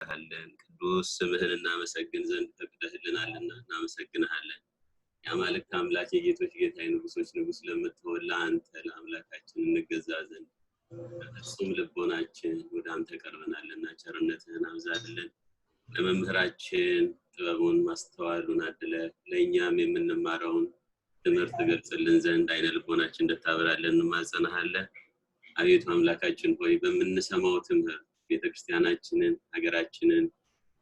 አለን ቅዱስ ስምህን እናመሰግን ዘንድ ፈቅደህልናልና እናመሰግንሃለን ያማልክት አምላክ የጌቶች ጌታ ንጉሶች ንጉስ ለምትሆን ለአንተ ለአምላካችን እንገዛ ዘንድ እሱም ልቦናችን ወደ አንተ ቀርበናልና ቸርነትህን አብዛልን ለመምህራችን ጥበቡን ማስተዋሉን አድለ ለኛም የምንማረውን ትምህርት ገልጽልን ዘንድ አይነ ልቦናችን እንድታበራልን እንማጸናሃለን አቤቱ አምላካችን ሆይ በመንሰማው ትምህርት ቤተክርስቲያናችንን ሀገራችንን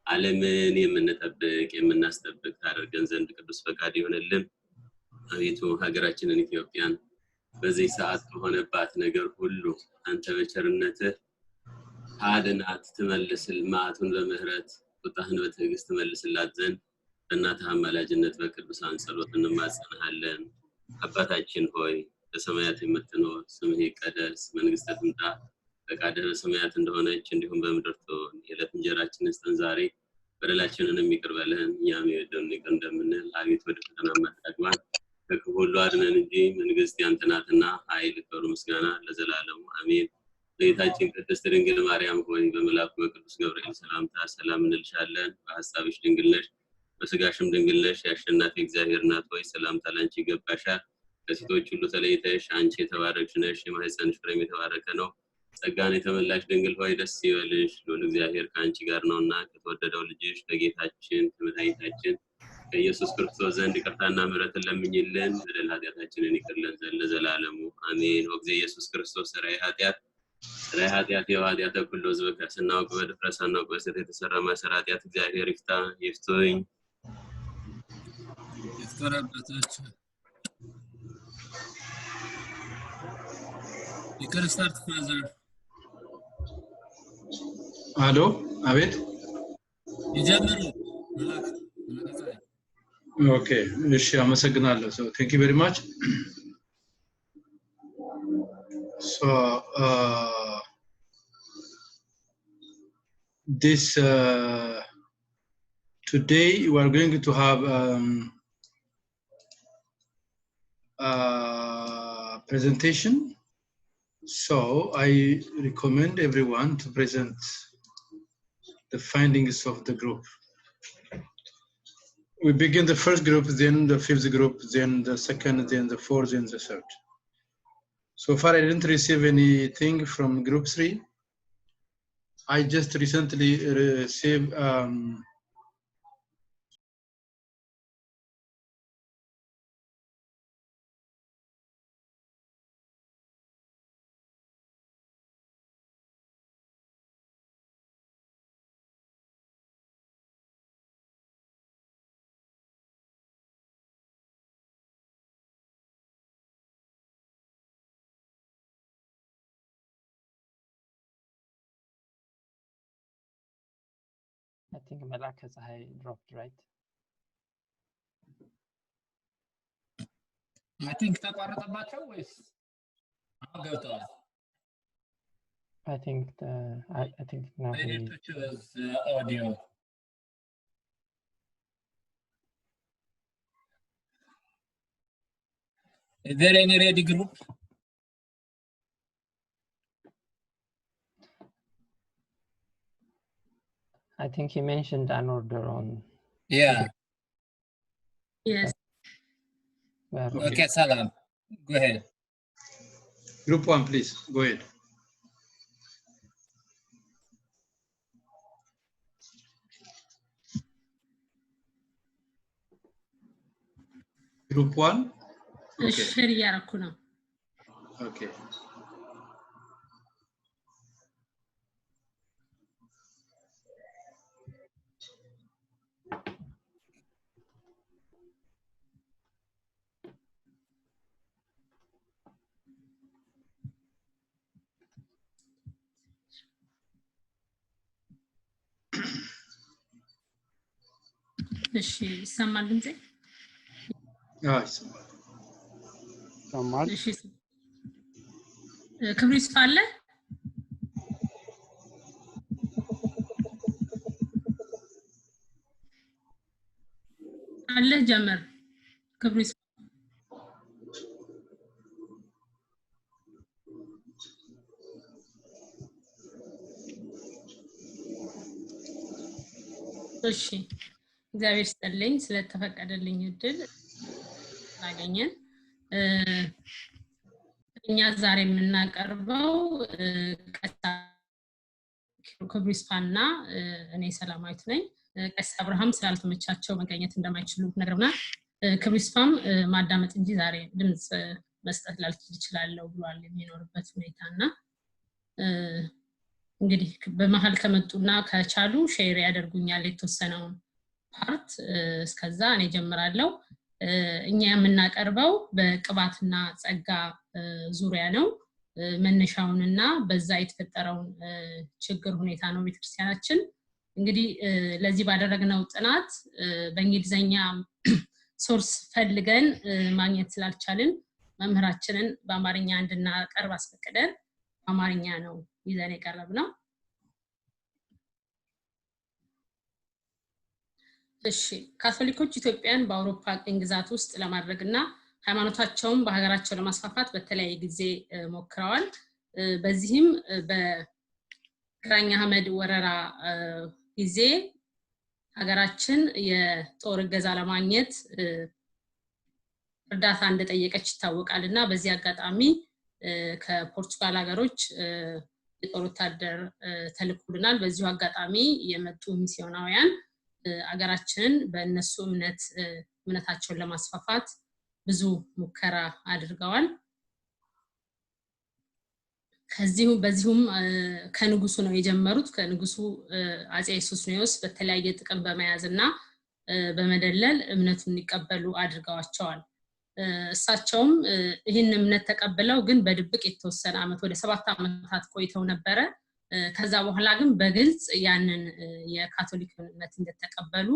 ዓለምን የምንጠብቅ የምናስጠብቅ ታደርገን ዘንድ ቅዱስ ፈቃድ ይሁንልን አቤቱ ሀገራችንን ኢትዮጵያን በዚህ ሰዓት ከሆነባት ነገር ሁሉ አንተ በቸርነትህ አድናት ትመልስል ማቱን በምህረት ቁጣህን በትዕግስት መልስላት ዘንድ በእናትህ አማላጅነት በቅዱሳን ጸሎት እንማጸናሃለን አባታችን ሆይ በሰማያት የምትኖር ስምህ ይቀደስ መንግስትህ ትምጣ ፈቃድህ በሰማያት እንደሆነች እንዲሁም በምድር ትሁን የዕለት እንጀራችንን ስጠን ዛሬ በደላችንን ይቅር በለን እኛም የበደሉንን ይቅር እንደምንል አቤቱ ወደ ፈተና አታግባን ከክፉ ሁሉ አድነን እንጂ መንግስት ያንተ ናትና ኃይል ክብር ምስጋና ለዘላለሙ አሜን ለጌታችን ቅድስት ድንግል ማርያም ሆይ በመልአኩ በቅዱስ ገብርኤል ሰላምታ ሰላም እንልሻለን በሐሳብሽ ድንግል ነሽ በስጋሽም ድንግል ነሽ የአሸናፊ እግዚአብሔር እናት ሆይ ሰላምታ ላንቺ ይገባሻል ከሴቶች ሁሉ ተለይተሽ አንቺ የተባረክሽ ነሽ የማኅፀንሽ ፍሬም የተባረከ ነው ጸጋን የተመላሽ ድንግል ሆይ ደስ ይበልሽ ልዑል እግዚአብሔር ከአንቺ ጋር ነውና ከተወደደው ልጅሽ ከጌታችን ከመድኃኒታችን ከኢየሱስ ክርስቶስ ዘንድ ይቅርታና ምሕረትን ለምኝልን በደል ኃጢአታችንን ይቅር ይለን ዘንድ ለዘላለሙ አሜን ወግዜ ኢየሱስ ክርስቶስ ሰራይ ኃጢአት የኃጢአት ሁሉ ሕዝብ ከስናውቅ በድፍረት ሳናውቅ በስህተት የተሰራ ማሰር ኃጢአት እግዚአብሔር ይፍቱኝ ይፍታራበታችሁ ይከርስታርት ፋዘር አሎ አቤት ይጀምሩ ኦኬ እሺ አመሰግናለሁ so thank you very much so this today we are going to have presentation so I recommend everyone to present the findings of the group we begin the first group then the fifth group then the second then the fourth and the third so far I didn't receive anything from group 3 I just recently received I think Malak has dropped, right? I think ተቋረጠባቸው ወይስ አገውታው I think now I need to choose audio Is there any ready group? I think he mentioned an order on. Yeah. Yes. Okay, Salam. Go ahead. Group 1, please. Go ahead. Group 1? Okay. Okay. እሺ ይሰማል ድምጼ ይሰማል እሺ ክብሪት አለ አለ ጀመር ክብሪት እሺ እግዚአብሔር ይስጥልኝ ስለተፈቀደልኝ እድል ላገኘን እኛ ዛሬ የምናቀርበው ቀሳ ከብሪስፓና እኔ ሰላማዊት ነኝ ቀሳ አብርሃም ስላልተመቻቸው መገኘት እንደማይችሉ ነግረውና ከብሪስፓም ማዳመጥ እንጂ ዛሬ ድምጽ መስጠት ላልችል ይችላል ብሏል የሚኖርበት ሁኔታና እንግዲህ በመሃል ከመጡና ከቻሉ ሼር ያደርጉኛል የተወሰነው ፓርት እስከዛ እኔ ጀምራለሁ እኛ የምናቀርበው በቅባትና ጸጋ ዙሪያ ነው መነሻውንና በዛ የተፈጠረውን ችግር ሁኔታ ነው ቤተክርስቲያናችን እንግዲህ ለዚህ ባደረግነው ጥናት በእንግሊዘኛ ሶርስ ፈልገን ማግኘት ስላልቻልን መምህራችንን በአማርኛ እንድናቀርብ አስፈቅደን አማርኛ ነው ይዘን የቀረብነው እሺ ካቶሊኮች ኢትዮጵያን በአውሮፓ ቅኝ ግዛት ውስጥ ለማድረግና ሃይማኖታቸውን በሀገራቸው ለማስፋፋት በተለያየ ጊዜ ሞክረዋል በዚህም በግራኝ አህመድ ወረራ ጊዜ ሀገራችን የጦር እገዛ ለማግኘት እርዳታ እንደጠየቀች ይታወቃልና በዚህ አጋጣሚ ከፖርቱጋል ሀገሮች የጦር ወታደር ተልኮልናል በዚሁ አጋጣሚ የመጡ ሚስዮናውያን ሀገራችንን በእነሱ እምነታቸውን ለማስፋፋት ብዙ ሙከራ አድርገዋል በዚሁም ከንጉሱ ነው የጀመሩት ከንጉሱ አጼ ሱስንዮስ በተለያየ ጥቅም በመያዝና በመደለል እምነቱን እንዲቀበሉ አድርገዋቸዋል እሳቸውም ይህን እምነት ተቀበለው ግን በድብቅ የተወሰነ አመት ወደ 7 አመታት ቆይተው ነበረ ከዛ በኋላ ግን በግልጽ ያንን የካቶሊክ እምነት እንደተቀበሉ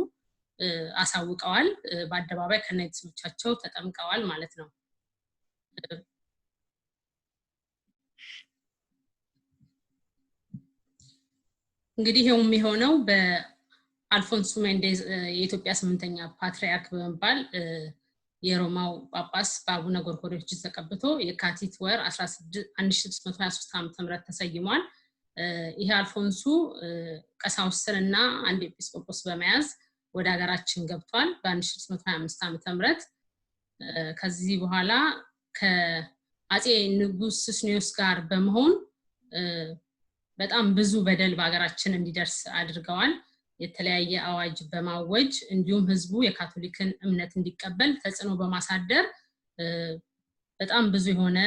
አሳውቀዋል በአደባባይ ከነይስሞቻቸው ተጠምቀዋል ማለት ነው እንግዲህ ይሄው የሚሆነው በአልፎንሶ ሜንዴዝ የኢትዮጵያ 8ኛ ፓትሪያርክ በመባል የሮማው ጳጳስ በአቡነ ጎርጎርዮስ ተቀብቶ የካቲት ወር 1623 ዓ.ም ተሰይሟል ይሄ አልፎንሶ ቀሳውስትንና አንድ ኤጲስቆጶስ በመያዝ ወደ ሀገራችን ገብቷል በ1625 ዓ.ም ከዚህ በኋላ ከአጼ ንጉስ ሱስንዮስ ጋር በመሆን በጣም ብዙ በደል በሀገራችን እንዲደርስ አድርገዋል የተለያየ አዋጅ በማወጅ እንዲሁም ህዝቡ የካቶሊክን እምነት እንዲቀበል ተጽዕኖ በማሳደር በጣም ብዙ የሆነ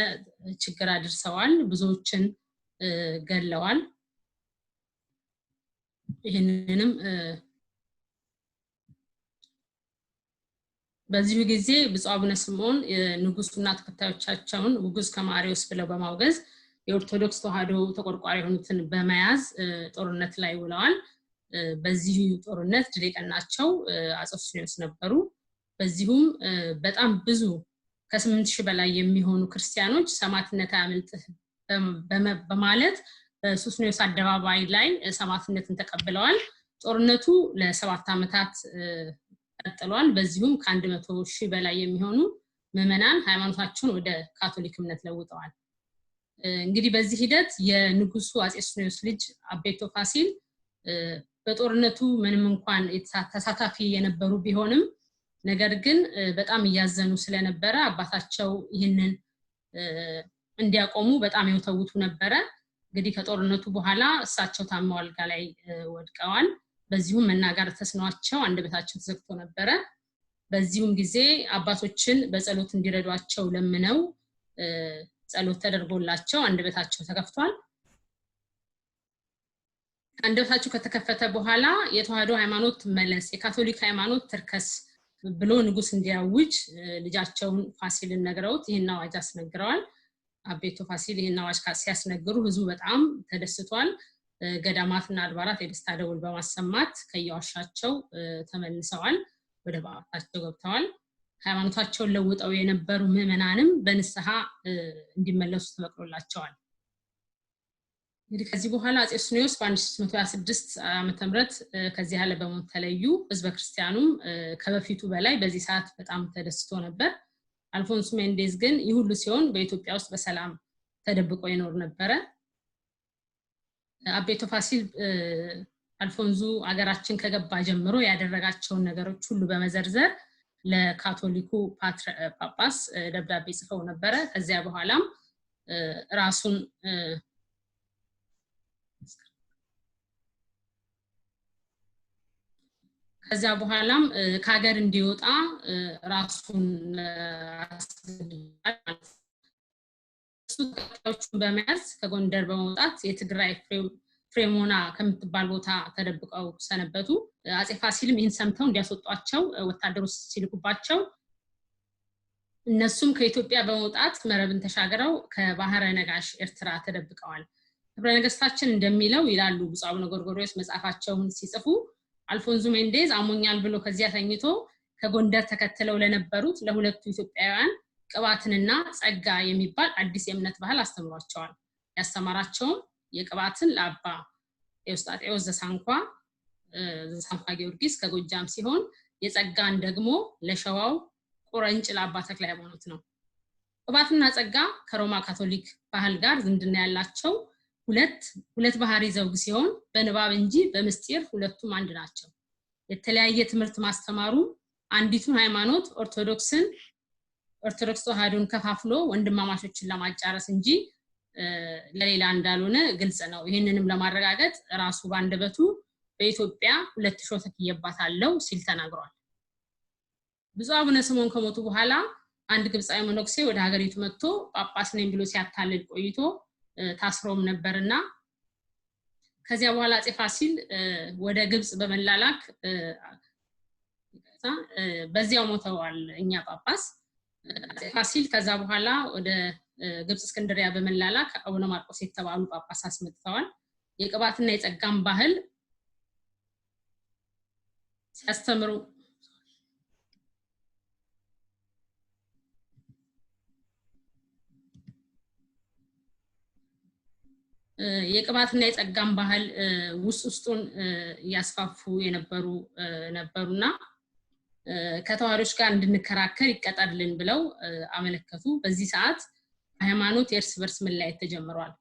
ችግር አድርሰዋል ብዙዎችን ገለዋል ይሄንንም በዚሁ ጊዜ ብፁዕ አቡነ ስምዖን ንጉሱና ተከታዮቻቸውን ውጉዝ ከማሪዎስ ብለው በማውገዝ የኦርቶዶክስ ተዋህዶ ተቆርቋሪ የሆኑትን በመያዝ ጦርነት ላይ ውለዋል በዚህ ጦርነት ድል የቀናቸው አጼ ሱስንዮስ ነበሩ በዚሁም በጣም ብዙ ከ8000 በላይ የሚሆኑ ክርስቲያኖች ሰማዕትነት አያመልጥ በማለት በሱስንዮስ አደባባይ ላይ ሰማዕትነትን ተቀብለዋል ጦርነቱ ለ7 አመታት ቀጥሏል በዚሁም ከ100,000 በላይ የሚሆኑ ምዕመናን ሃይማኖታቸውን ወደ ካቶሊክ እምነት ለውጠዋል እንግዲህ በዚህ ሂደት የንጉሱ አጼ ሱስንዮስ ልጅ አቤቶ ፋሲል በጦርነቱ ምንም እንኳን ተሳታፊ የነበሩ ቢሆንም ነገር ግን በጣም ያዘኑ ስለነበረ አባታቸው ይህንን እንዲያቆሙ በጣም ይወተውቱ ነበር እንግዲህ ከጦርነቱ በኋላ እሳቸው ታመው አልጋ ላይ ወድቀዋል በዚሁም መናገር ተስኗቸው አንደበታቸው ተዘግቶ ነበር በዚሁም ጊዜ አባቶችን በጸሎት እንዲረዷቸው ለምነው ጸሎት ተደርጎላቸው አንደበታቸው ተከፍቷል አንደበታቸው ከተከፈተ በኋላ የተዋህዶ ሃይማኖት መለስ የካቶሊክ ሃይማኖት ተርከስ ብሎ ንጉስ እንዲያውጅ ልጃቸውን ፋሲልን ነግረውት ይሄን አዋጅ አስነግረዋል አቤቶ ፋሲል ይሄን አዋጅ ሲያስነግሩ ህዝቡ በጣም ተደስቷል ገዳማትና አድባራት የደስታ ደወል በማሰማት ከያዋሻቸው ተመልሰዋል ወደ ባታቸው ገብተዋል ሃይማኖታቸውን ለውጠው የነበሩ ምዕመናንም በንስሐ እንዲመለሱ ተፈቅዶላቸዋል እንግዲህ ከዚህ በኋላ አጼ ሱስንዮስ በ1626 ዓመተ ምህረት ከዚህ ያለ በሞት ተለዩ ህዝበ ክርስቲያኑም ከበፊቱ በላይ በዚህ ሰዓት በጣም ተደስቶ ነበር አልፎንሶ ሜንዴዝ ግን ይሁሉ ሲሆን በኢትዮጵያ ውስጥ በሰላም ተደብቆ ይኖር ነበር አቤቶ ፋሲል አልፎንሱ አገራችን ከገባ ጀምሮ ያደረጋቸውን ነገሮች ሁሉ በመዘርዘር ለካቶሊኩ ጳጳስ ደብዳቤ ጽፈው ነበር ከዚያ በኋላም ራሱን ከዚያ በኋላም ከሀገር እንዲወጣ ራሱን አስገድዷል በመያዝ ከጎንደር በመውጣት የትግራይ ፍሬሞና ከምትባል ቦታ ተደብቀው ሰነበቱ አጼ ፋሲልም ይህን ሰምተው እንዲያስወጧቸው ወታደሮች ሲልኩባቸው እነሱም ከኢትዮጵያ በመውጣት መረብን ተሻግረው ከባህረ ነጋሽ ኤርትራ ተደብቀዋል ህብረ ነገስታችን እንደሚለው ይላሉ ብፁዕ አቡነ ጎርጎርዮስ መጽሐፋቸውን ሲጽፉ አልፎንሱ ሜንዴዝ አሞኛል ብሎ ከዚያ ተኝቶ ከጎንደር ተከትለው ለነበሩት ለሁለቱ ኢትዮጵያውያን ቅባትንና ጸጋ የሚባል አዲስ የእምነት ባህል አስተምሯቸዋል ያስተማራቸው የቅባትን ለአባ ኤውስጣቴዎስ ዘሳንኳ ጊዮርጊስ ከጎጃም ሲሆን የጸጋን ደግሞ ለሸዋው ቁረንጭ ለአባ ተክለ ሃይማኖት ነው ቅባትና ጸጋ ከሮማ ካቶሊክ ባህል ጋር ዝምድና ያላቸው ሁለት ባህሪ ዘውግ ሲሆን በንባብ እንጂ በምስጢር ሁለቱም አንድ ናቸው የተለያየ ትምህርት ማስተማሩ አንዲቱን ሃይማኖት ኦርቶዶክስ ተዋህዶን ከፋፍሎ ወንድማማቾችን ለማጫረስ እንጂ ለሌላ እንዳልሆነ ግልጽ ነው ይሄንንም ለማረጋገጥ ራሱ ባንደበቱ በኢትዮጵያ ሁለት ሾተክ ይባታለው ሲል ተናግሯል ብፁዕ አቡነ ስምዖን ከሞቱ በኋላ አንድ ግብጻዊ መነኩሴ ወደ ሀገሪቱ መጥቶ ጳጳስ ነኝ ብሎ ሲያታልል ቆይቶ ታስሮም ነበርና ከዚያ በኋላ አጼ ፋሲል ወደ ግብጽ በመላላክ በዚያው ሞተዋል እኛ ጳጳስ አጼ ፋሲል ከዛ በኋላ ወደ ግብጽ እስክንድሪያ በመላላክ አቡነ ማርቆስ የተባሉ ጳጳስ አስመጥተዋል የቅባትና የጸጋም ባህል ሲያስተምሩ የቅባትና የጸጋም ባህል ውስጡን ያስፋፉ ነበሩና ከተዋሪዎች ጋር እንድንከራከር ይቀጣልን ብለው አመለከቱ በዚህ ሰዓት ሃይማኖት የእርስ በርስ መለያየት ተጀምሯል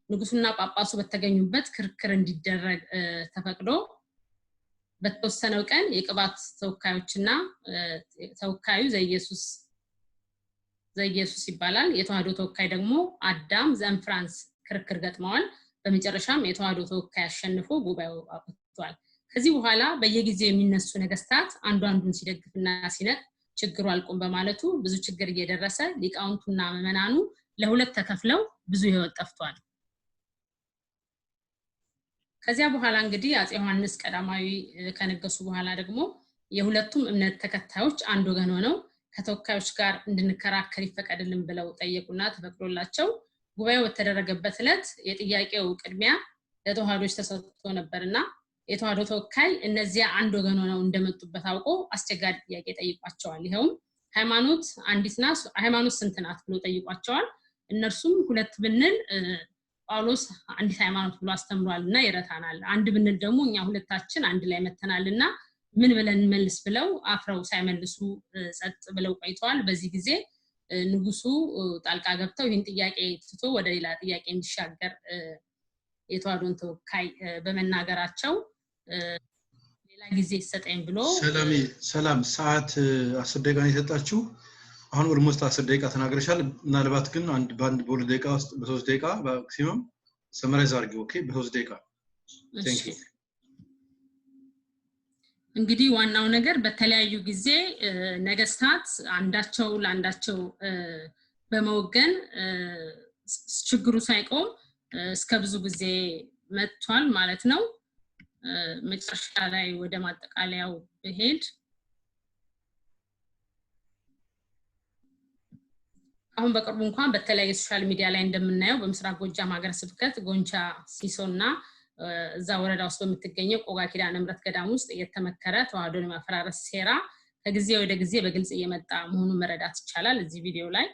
ንጉሱና ጳጳሱ በተገኙበት ክርክር እንዲደረግ ተፈቅዶ በተወሰነው ቀን የቅባት ተወካዮችና ተወካዩ ዘኢየሱስ ይባላል የተዋህዶ ተወካይ ደግሞ አዳም ዘንፍራንስ ክርክር ገጥመዋል በመጨረሻም የተዋህዶ ተወካይ አሸንፎ ጉባኤው አጥቷል ከዚህ በኋላ በየጊዜው የሚነሱ ነገስታት አንዱን ሲደግፍና ሲነቅ ችግሩ አልቆም በማለቱ ብዙ ችግር እየደረሰ ሊቃውንቱና መመናኑ ለሁለት ተከፍለው ብዙ ህይወት ጠፍቷል ከዚያ በኋላ እንግዲህ አጼ ዮሐንስ ቀዳማዊ ከነገሱ በኋላ ደግሞ የሁለቱም እምነት ተከታዮች አንድ ወገን ሆነው ከተወካዮች ጋር እንድንከራከር ይፈቀድልን ብለው ጠየቁና ተፈቅዶላቸው ጉባኤው በተደረገበት ዕለት የጥያቄው ቅድሚያ ለተዋህዶች ተሰጥቶ ነበርና የተዋህዶ ተወካይ እነዚያ አንድ ወገን ሆነው እንደመጡበት አውቆ አስቸጋሪ ጥያቄ ጠይቋቸዋል ይሄውም ሃይማኖት ስንት ናት ብሎ ጠይቋቸዋል እነርሱም ሁለት ብንል ጳውሎስ አንዲት ሃይማኖት ብሎ አስተምሯልና ይረታናል አንድ ብንል ደግሞ እኛ ሁለታችን አንድ ላይ መተናልና ምን ብለን መልስ ብለው አፍረው ሳይመልሱ ጸጥ ብለው ቆይተዋል በዚህ ጊዜ ንጉሱ ጣልቃ ገብተው ይህን ጥያቄ ትቶ ወደ ሌላ ጥያቄ እንዲሻገር የተዋህዶን ተወካይ በመናገራቸው ሌላ ጊዜ ይሰጠኝ ብሎ ሰላም ሰዓት 10 ደቂቃ ነው የሰጣችሁ አሁን ኦልሞስት 10 ደቂቃ ተናግረሻል ምናልባት ግን በአንድ በሁለት ደቂቃ ውስጥ በ3 ደቂቃ ማክሲመም ሰመራይዝ አድርጊው ኦኬ በ3 ደቂቃ ቴንክ ዩ እንግዲህ ዋናው ነገር በተለያዩ ጊዜ ነገስታት አንዳቸው ለአንዳቸው በመወገን ችግሩ ሳይቆም እስከ ብዙ ጊዜ መጥቷል ማለት ነው መጨረሻ ላይ ወደ ማጠቃለያው በሄድ አሁን በቅርቡ እንኳን በተለያየ ሶሻል ሚዲያ ላይ እንደምናየው በምስራቅ ጎጃም ሀገረ ስብከት ጎንቻ ሲሶና እዛ ወረዳ ውስጥ በምትገኘው ቆጋ ኪዳነ ምሕረት ገዳም ውስጥ የተመከረ ተዋህዶን ማፈራረስ ሴራ ከጊዜ ወደ ጊዜ በግልጽ እየመጣ መሆኑን መረዳት ይቻላል እዚህ ቪዲዮ ላይ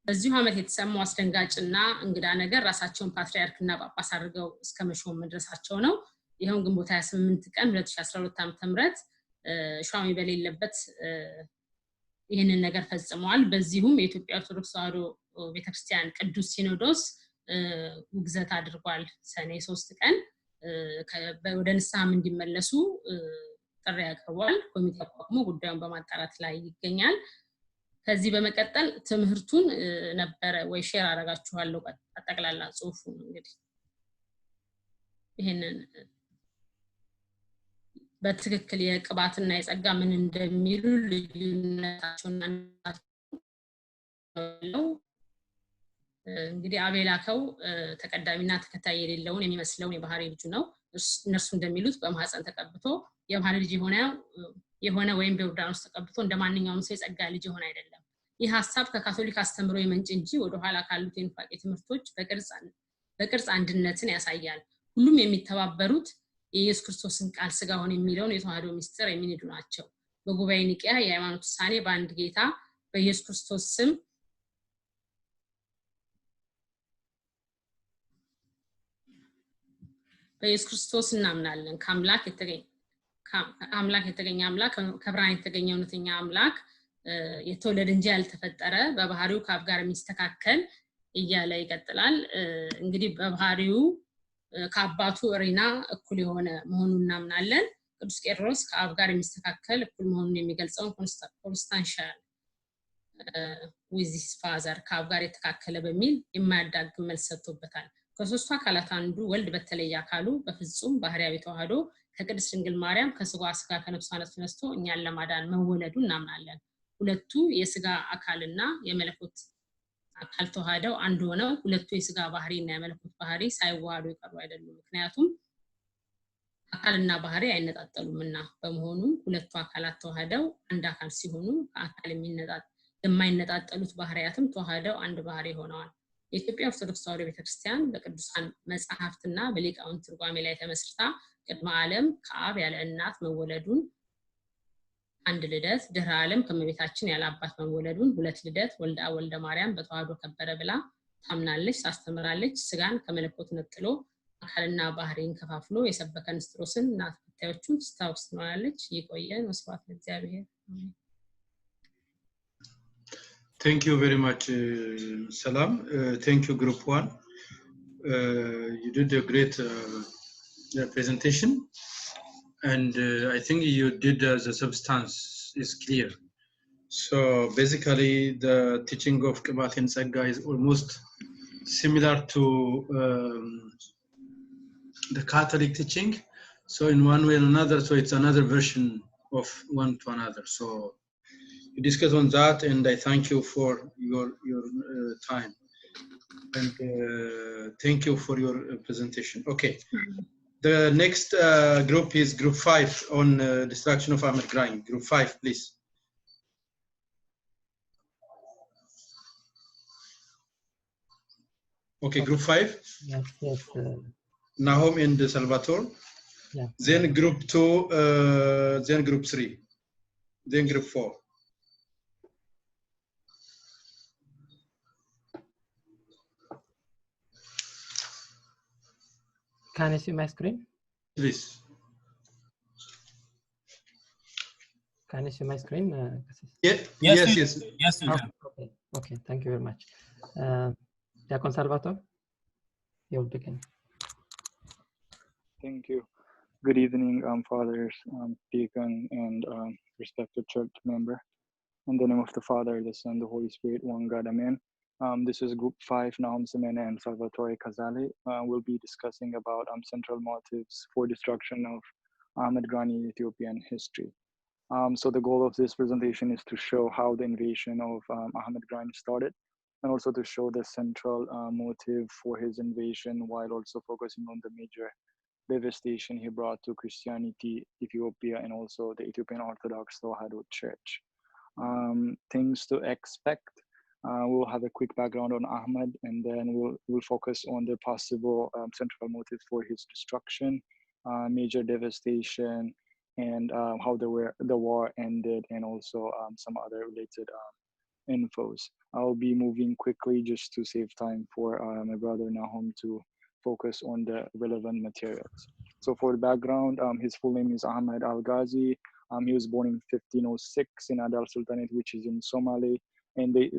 በዚሁ ዓመት የተሰማው አስደንጋጭና እንግዳ ነገር ራሳቸውን ፓትሪያርክና ጳጳስ አድርገው እስከመሾም መድረሳቸው ነው ይሄውን ግንቦት 28 ቀን 2012 ዓ.ም ሻሚ በሌለበት ይሄንን ነገር ፈጽመዋል በዚሁም የኢትዮጵያ ኦርቶዶክስ ተዋህዶ ቤተክርስቲያን ቅዱስ ሲኖዶስ ውግዘት አድርጓል ሰኔ 3 ቀን ወደ ንስሐም እንዲመለሱ ጥሪ ያቀርባል። ኮሚቴ አቋቁሞ ጉዳዩን በማጣራት ላይ ይገኛል። ከዚህ በመቀጠል ትምህርቱን ነበረ ወይ ሼር አደርጋችኋለሁ አጠቅላላ ጽሁፉን እንግዲህ ይሄንን በትክክል የቅባትና የጸጋ ምን እንደሚሉ ልዩነታቸውና ነው። እንግዲህ አቤላከው ተቀዳሚና ተከታይ የሌለውን የሚመስለውን የባህሪ ልጅ ነው። እነርሱ እንደሚሉት በማህፀን ተቀብቶ የባህሪ ልጅ የሆነ ወይም በዮርዳኖስ ተቀብቶ እንደማንኛውም ሰው የጸጋ ልጅ የሆነ አይደለም። ይህ ሐሳብ ከካቶሊክ አስተምሮ የመንጭ እንጂ ወደ ኋላ ካሉት የንፋቄ ትምህርቶች በቅርጽ አንድነትን ያሳያል። ሁሉም የሚተባበሩት የኢየሱስ ክርስቶስን ቃል ሥጋ ሆነ የሚለውን የተዋህዶ ምስጢር የሚንዱ ናቸው። በጉባኤ ኒቂያ የሃይማኖት ውሳኔ በአንድ ጌታ በኢየሱስ ክርስቶስ ስም በኢየሱስ ክርስቶስ እናምናለን። ከአምላክ የተገኘ አምላክ ከብርሃን የተገኘ እውነተኛ አምላክ የተወለደ እንጂ ያልተፈጠረ በባህሪው ከአብ ጋር የሚስተካከል እያለ ይቀጥላል። እንግዲህ በባህሪው ከአባቱ ሪና እኩል የሆነ መሆኑን እናምናለን። ቅዱስ ቄርሎስ ከአብ ጋር የሚስተካከል እኩል መሆኑን የሚገልጸውን ኮንስታንሻል with his father ከአብ ጋር የተካከለ በሚል የማያዳግም መልስ ሰጥቶበታል። ከሶስቱ አካላት አንዱ ወልድ በተለየ አካሉ በፍጹም ባህሪያዊ ተዋህዶ ከቅድስት ድንግል ማርያም ከስጋዋ ስጋ ከነፍሷ ነፍስ ተነስቶ እኛን ለማዳን መወለዱ እናምናለን። ሁለቱ የስጋ አካልና የመለኮት አካል ተዋህደው አንድ ሆነው ሁለቱ የስጋ ባህሪና የመለኮት ባህሪ ሳይዋሃዱ ይቀሩ አይደሉም። ምክንያቱም አካልና ባህሪ አይነጣጠሉምና። በመሆኑም ሁለቱ አካላት ተዋህደው አንድ አካል ሲሆኑ ከአካል የማይነጣጠሉት ባህሪያትም ተዋህደው አንድ ባህሪ ሆነዋል። የኢትዮጵያ ኦርቶዶክስ ተዋህዶ ቤተክርስቲያን በቅዱሳን መጻሕፍትና በሊቃውንት ትርጓሜ ላይ ተመስርታ ቅድመ ዓለም ከአብ ያለ እናት መወለዱን አንድ ልደት፣ ድህረ ዓለም ከመቤታችን ያለ አባት መወለዱን ሁለት ልደት፣ ወልደ ማርያም በተዋህዶ ከበረ ብላ ታምናለች፣ ታስተምራለች። ስጋን ከመለኮት ነጥሎ አካልና ባህሪን ከፋፍሎ የሰበከ ንስጥሮስን እና ተከታዮቹን ስታውስ ትኖራለች። ይቆየን። ወስብሐት ለእግዚአብሔር። Thank you very much, Salam. Thank you, Group 1. You did a great presentation, and I think you did the substance is clear. So basically, the teaching of Qibat and Tzagga is almost similar to the Catholic teaching. So in one way or another, so it's another version of one to another. So you discuss on that, and I thank you for your time, and thank you for your presentation. Okay, the next group is Group 5 on destruction of Ahmed Grain. Group 5, please. Okay, Group 5. Yes. Nahom and Salvatore. Yeah. Then Group 2. Then Group 3. Then Group 4. Can you see my screen? Please. Can you see my screen? Yes. Okay. Thank you very much. Diakon Salvatore, you'll begin. Thank you. Good evening, fathers, deacon, and respected church member. In the name of the Father, the Son, the Holy Spirit, one God, Amen. This is Group 5, Nahom Semena and Salvatore Casale. We'll be discussing about central motives for destruction of Ahmed Ghani in Ethiopian history. So the goal of this presentation is to show how the invasion of Ahmed Ghani started, and also to show the central motive for his invasion, while also focusing on the major devastation he brought to Christianity, Ethiopia, and also the Ethiopian Orthodox Tewahedo Church. Things to expect. We'll have a quick background on Ahmed, and then we'll focus on the possible central motive for his destruction, major devastation, and how the war ended, and also some other related infos. I'll be moving quickly just to save time for my brother Nahom to focus on the relevant materials. So for the background, his full name is Ahmed Al-Ghazi. He was born in 1506 in Adal Sultanate, which is in Somali. And the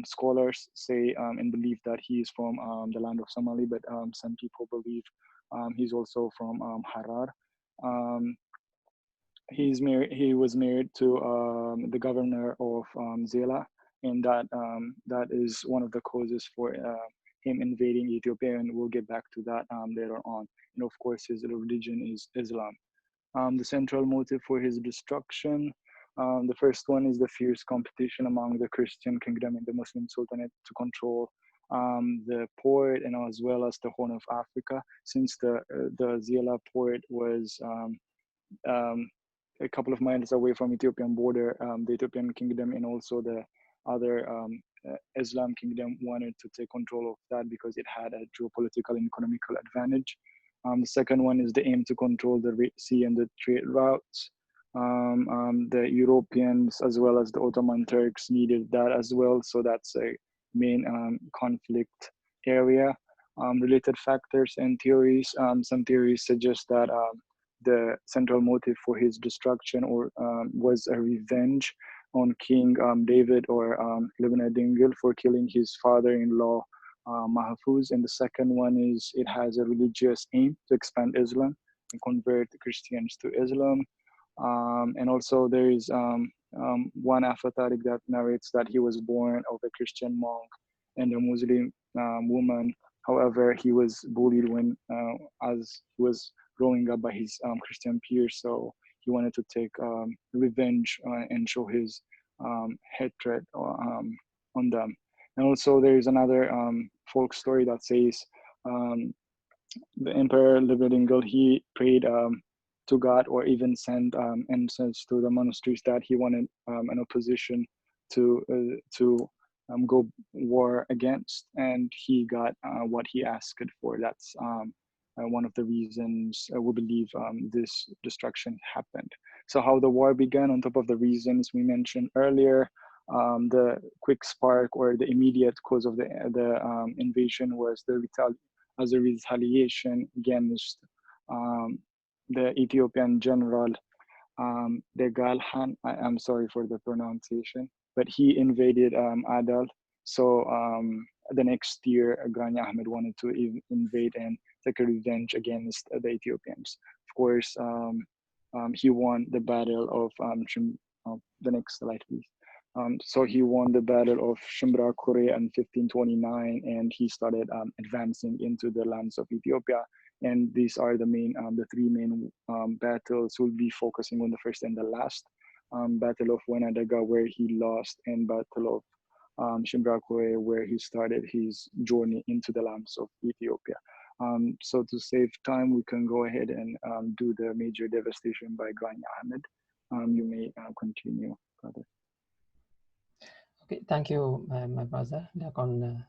scholars say and believe that he is from the land of Somali, but some people believe He's also from Harar. He was married to the governor of Zela, and that is one of the causes for him invading Ethiopia, and we'll get back to that later on. And of course, his religion is Islam. The central motive for his destruction, the first one is the fierce competition among the Christian kingdom and the Muslim Sultanate to control the port and as well as the Horn of Africa, since the Zela port was a couple of miles away from Ethiopian border. The Ethiopian kingdom and also the other Islam kingdom wanted to take control of that because it had a geopolitical and economical advantage. The second one is the aim to control the Red Sea and the trade routes. The Europeans as well as the Ottoman Turks needed that as well, so that's a main conflict area. Related factors and theories. Some theories suggest that the central motive for his destruction was a revenge on King David or Libna Dingil for killing his father-in-law Mahfuz. And the second one is it has a religious aim to expand Islam and convert Christians to Islam. And also there is one apophatic that narrates that he was born of a Christian monk and a Muslim woman. However, he was bullied when as he was growing up by his Christian peers, so he wanted to take revenge and show his hatred on them. And also there is another folk story that says the Emperor Libna-Dingil, he prayed to God or even sent incense to the monasteries that he wanted an opposition to go war against, and he got what he asked for. That's one of the reasons we believe this destruction happened. So how the war began, on top of the reasons we mentioned earlier, the quick spark or the immediate cause of the invasion was as a retaliation against the Ethiopian general Degalhan. I'm sorry for the pronunciation, but he invaded Adal. So the next year, Grani Ahmed wanted to invade and take a revenge against the Ethiopians. Of course, he won the battle of the next slide, please. So he won the battle of Shimbra Kure in 1529, and he started advancing into the lands of Ethiopia. And these are the main, the three main battles. We'll be focusing on the first and the last. Battle of Wenadaga, where he lost, and Battle of Shimbra Kure, where he started his journey into the lands of Ethiopia. So to save time, we can go ahead and do the major devastation by Grani Ahmed. You may continue, brother. Okay, thank you, my brother, Diakon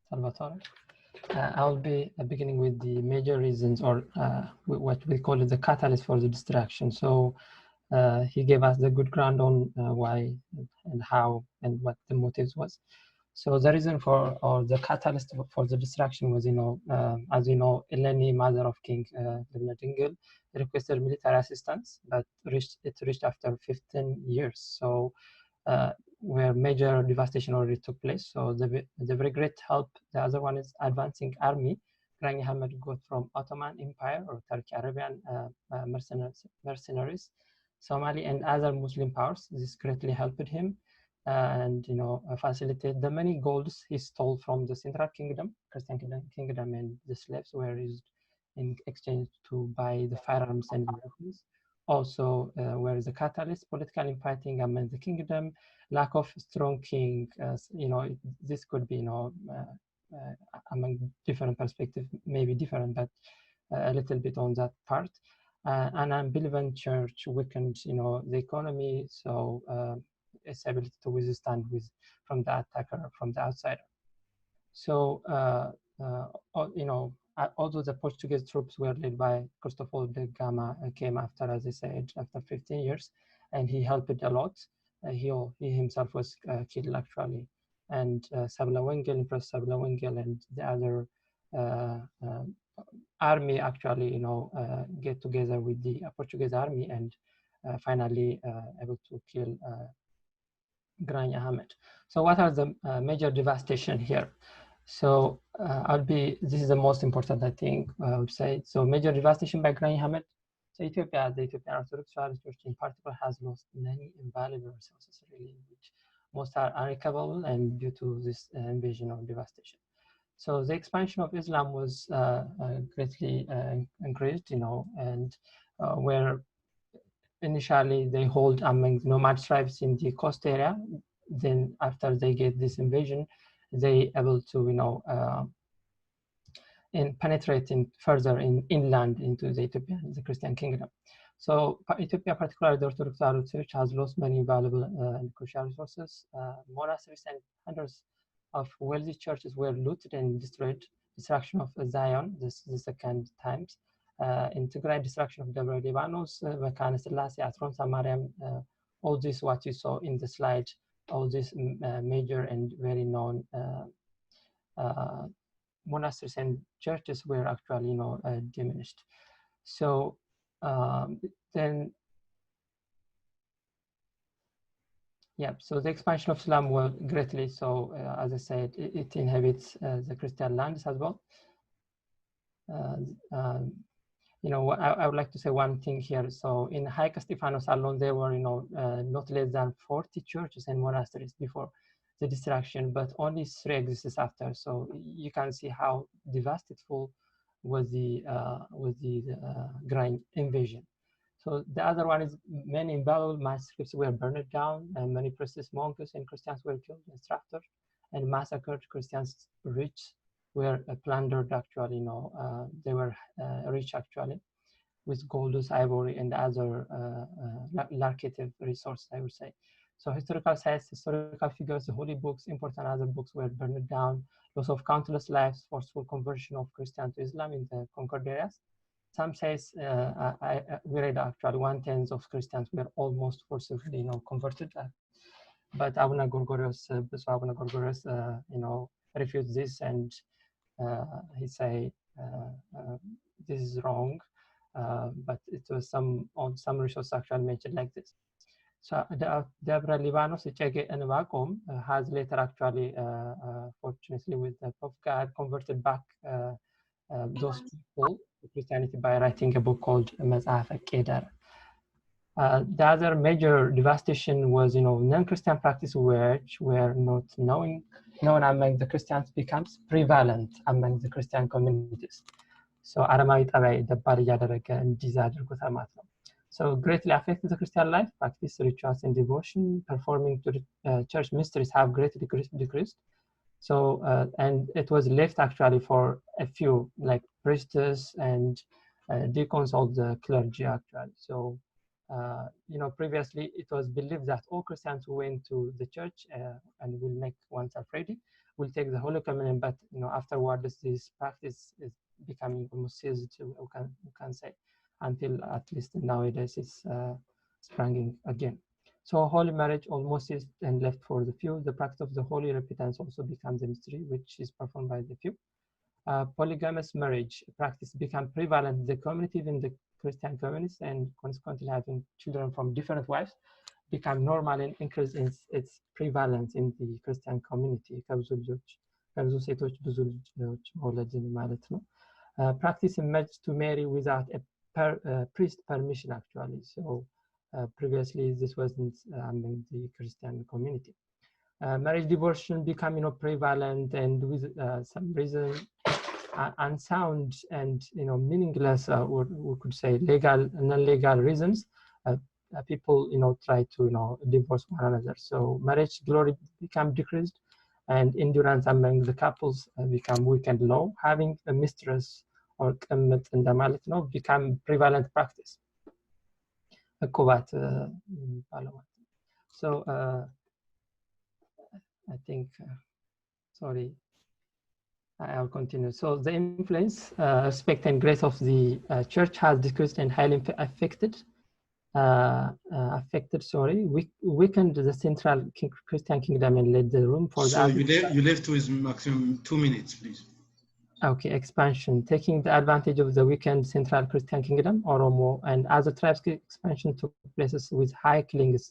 Salvatore. I'll be beginning with the major reasons, or what we call it the catalyst for the destruction. So he gave us the good ground on why and how and what the motives was. So the reason for, or the catalyst for the destruction was, as you know, Eleni, mother of King Libna-Dingil, requested military assistance, but it reached after 15 years. So where major devastation already took place. So the very great help. The other one is advancing army. Grani Ahmed got from Ottoman Empire or Turkish Arabian mercenaries, Somali and other Muslim powers. This greatly helped him and facilitate the many goals he stole from the Central Kingdom, Christian Kingdom, and the slaves were used in exchange to buy the firearms and weapons. Also, where is the catalyst? Political infighting among the kingdom, lack of strong king. This could be, among different perspectives, maybe different, but a little bit on that part. An unbelieving church weakened, the economy, so its ability to withstand from the attacker, from the outsider. So, although the Portuguese troops were led by Cristobal de Gama, came after, as I said, after 15 years, and he helped a lot. He himself was killed actually, and Empress Sabla-Wengel, and the other army actually, get together with the Portuguese army and finally able to kill Grani Ahmed. So what are the major devastation here? So this is the most important, I think, I would say. So major devastation by Granny Hamid. So Ethiopia, the Ethiopian Orthodox Church in particular, has lost many invaluable resources, really, which most are unrecoverable and due to this invasion or devastation. So the expansion of Islam was greatly increased, and where initially they hold among nomad tribes in the coast area. Then after they get this invasion, they able to, in penetrating further inland into the Christian kingdom. So Ethiopia, particularly the Orthodox Church, has lost many valuable and crucial resources. Monasteries and hundreds of wealthy churches were looted and destroyed. Destruction of Zion, this is the second times. Integral destruction of Debre Libanos, Mekane Selassie, Atron Samariam, all this what you saw in the slide, all these major and very known monasteries and churches were actually diminished. So then so the expansion of Islam was greatly, so as I said, it inhabits the Christian lands as well. I would like to say one thing here. So in Haik Stephanos alone, there were not less than 40 churches and monasteries before the destruction, but only 3 existed after. So you can see how devastating was the Grand invasion. So the other one is many invaluable manuscripts were burned down, and many priests, monks, and Christians were killed and slaughtered and massacred. Christians rich were plundered. Actually, they were rich actually with gold, ivory, and other lucrative resources, I would say. So historical sites, historical figures, the holy books, important other books were burned down. Loss of countless lives, forceful conversion of Christian to Islam in the conquered areas. Some says we read actually 1/10 of Christians were almost forcibly converted, but Abuna Gorgorios, refused this, and he say this is wrong, but it was some resources actually mentioned like this. So Debre Libanos, Chege and Vacuum has later actually, fortunately, with the Pope God, converted back those people to Christianity by writing a book called Mazaf Kedar. The other major devastation was, non-Christian practice which were not known among the Christians becomes prevalent among the Christian communities. So አረማዊ ጠባይ ደባል እያደረገ እንዲዛ አድርጎታል ማለት ነው። So greatly affected the Christian life, practice, rituals, and devotion, performing to the church mysteries have greatly decreased. So, and it was left actually for a few, like priests and deacons of the clergy actually. So, previously it was believed that all Christians who went to the church and will make oneself ready will take the Holy Communion, but afterwards this practice is becoming almost ceased, we can say, until at least nowadays it's springing again. So holy marriage almost is and left for the few. The practice of the holy repentance also becomes a mystery, which is performed by the few. Polygamous marriage practice become prevalent in the community, in the Christian communities, and consequently having children from different wives become normal and increase in its prevalence in the Christian community. Practice emerged to marry without a priest permission actually. So previously this wasn't among the Christian community. Marriage divorce become prevalent, and with some reason unsound and meaningless, or we could say legal, non-legal reasons, people try to divorce one another. So marriage glory become decreased, and endurance among the couples become weak and low. Having a mistress or qምት እንደማለት ነው become prevalent practice. So I think sorry, I'll continue. So the influence, respect, and grace of the church has decreased and highly weakened the central Christian kingdom and led the room for so you left with maximum 2 minutes, please. Okay, expansion, taking the advantage of the weakened central Christian kingdom, Oromo, and other tribes. Expansion took places with high killings,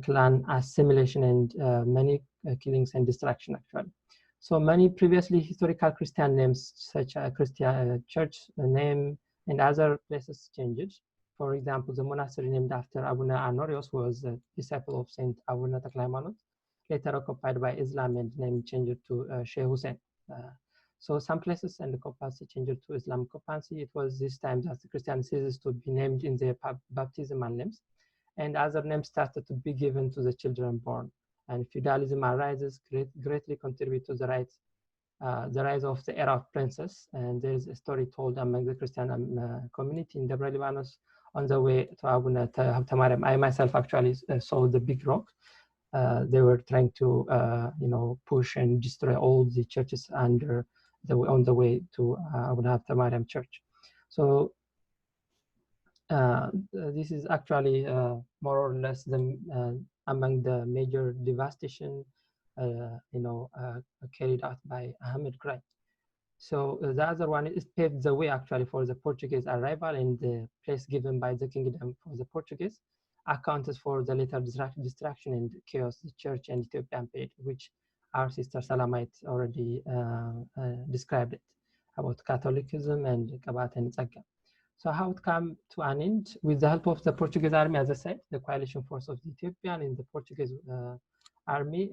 clan assimilation, and many killings and destruction actually. So many previously historical Christian names, such as Christian church name and other places changed. For example, the monastery named after Abuna Honorius was a disciple of Saint Abuna Taklaimanot, later occupied by Islam and name changed to Sheikh Hussein. So some places and the occupancy changed to Islam occupancy. It was this time that the Christian ceased to be named in their baptismal names, and other names started to be given to the children born. And feudalism arises, greatly contribute to the rise of the era of princes. And there is a story told among the Christian community in Debre Libanos on the way to Abuna Habtamariam. I myself actually saw the big rock. They were trying to, push and destroy all the churches on the way to Abuna Habtamariam church. So this is actually more or less among the major devastation carried out by Ahmed Grai. So the other one is paved the way actually for the Portuguese arrival, and the place given by the kingdom for the Portuguese accounted for the later destruction and chaos the church and Ethiopian paid, which our sister Salamite already described it about Catholicism and Kabat and Tsaga. So how it came to an end? With the help of the Portuguese army, as I said, the coalition force of the Ethiopian and the Portuguese army,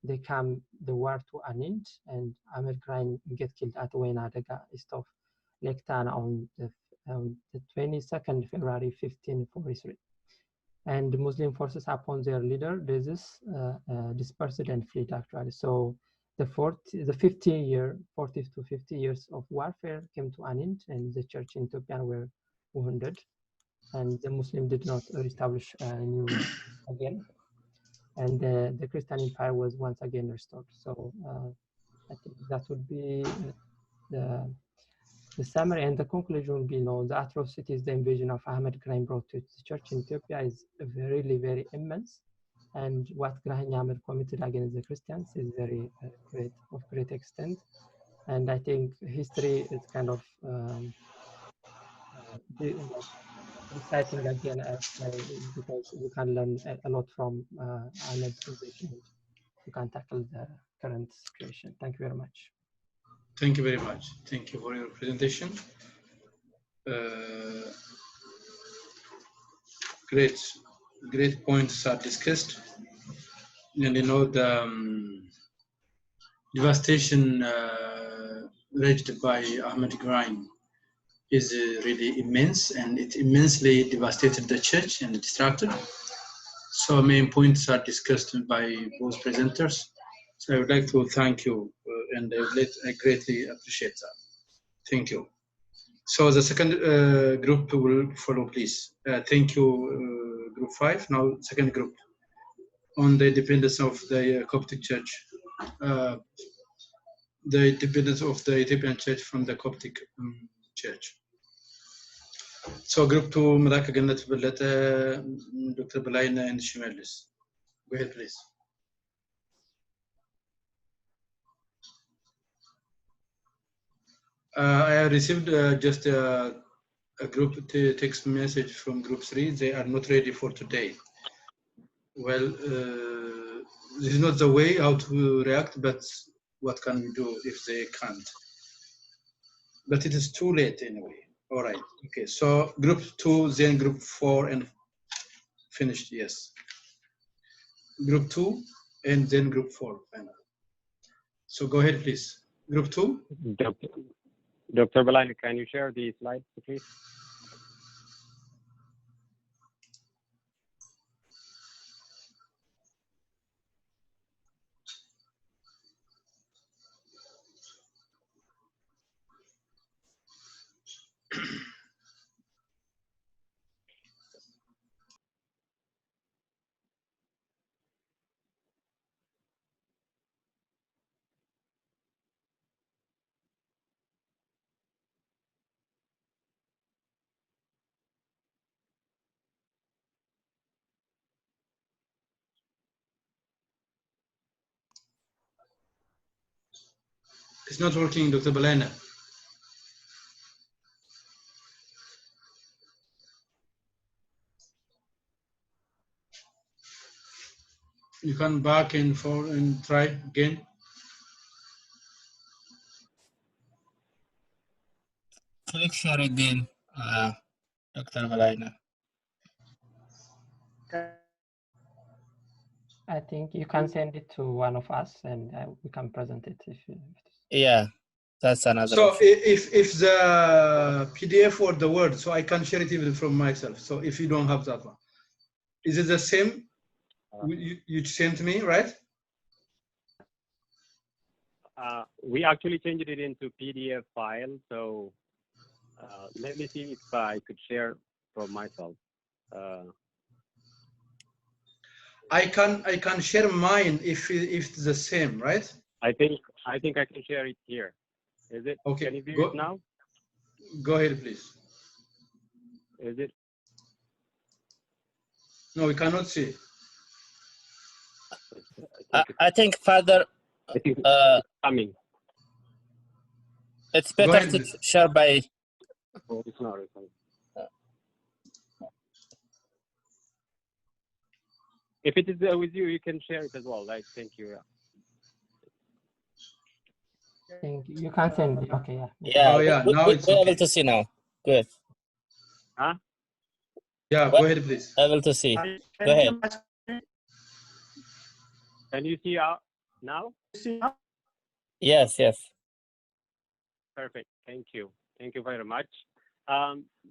they came the war to an end, and Ahmed Grai get killed at Wayna Daga, east of Lake Tana on the 22nd February 1543. And the Muslim forces upon their leader, dispersed and fled actually. So the 40 to 50 years of warfare came to an end, and the church in Ethiopia were wounded, and the Muslim did not establish new again. And the Christian empire was once again restored. So I think that would be the summary, and the conclusion will be, the atrocities the invasion of Ahmed Grai brought to the church in Ethiopia is really very immense. And what Graham Ahmed committed against the Christians is very of great extent. And I think history is kind of reciting again, because we can learn a lot from Ahmed's invasion. You can tackle the current situation. Thank you very much. Thank you very much. Thank you for your presentation. Great points are discussed. And the devastation waged by Ahmed Grai is really immense, and it immensely devastated the church and distracted. So main points are discussed by both presenters. So I would like to thank you, and I greatly appreciate that. Thank you. So the second group will follow, please. Thank you, group 5. Now, second group on the independence of the Coptic Church, the independence of the Ethiopian Church from the Coptic Church. So group 2, Malaka Gannet Belete, Dr. Belaina and Shimelis. Go ahead, please. I have received just a group text message from group 3. They are not ready for today. Well, this is not the way how to react, but what can we do if they can't? But it is too late anyway. All right. Okay. So group 2, then group 4, and finished. Yes. Group 2, and then group 4. Final. So go ahead, please. Group 2. Dr. Belaina, can you share the slides, please? It's not working, Dr. Belaina. You can back and forth and try again. click share again, Dr. Balaina. I think you can send it to one of us and we can present it if you. Yeah, that's another So option. if the PDF or the Word, so I can share it even from myself. So if you don't have that one, is it the same you sent me, right? We actually changed it into PDF file. So let me see if I could share from myself. I can share mine if it's the same, right? I think I can share it here. Is it? Okay. Can you view it now? Go ahead, please. Is it? No, we cannot see. I think Father, I think it's coming. it's better ahead, to please. share by. Oh, it's not recording. If it is with you, you can share it as well. Like, thank you. You can send it. Okay, yeah. Yeah, Oh, yeah, now it's we're okay. able to see now. Good. Huh? Yeah, go ahead, please. Able to see. Go ahead. Can you see now? Yes, yes. Perfect. Thank you. Thank you very much.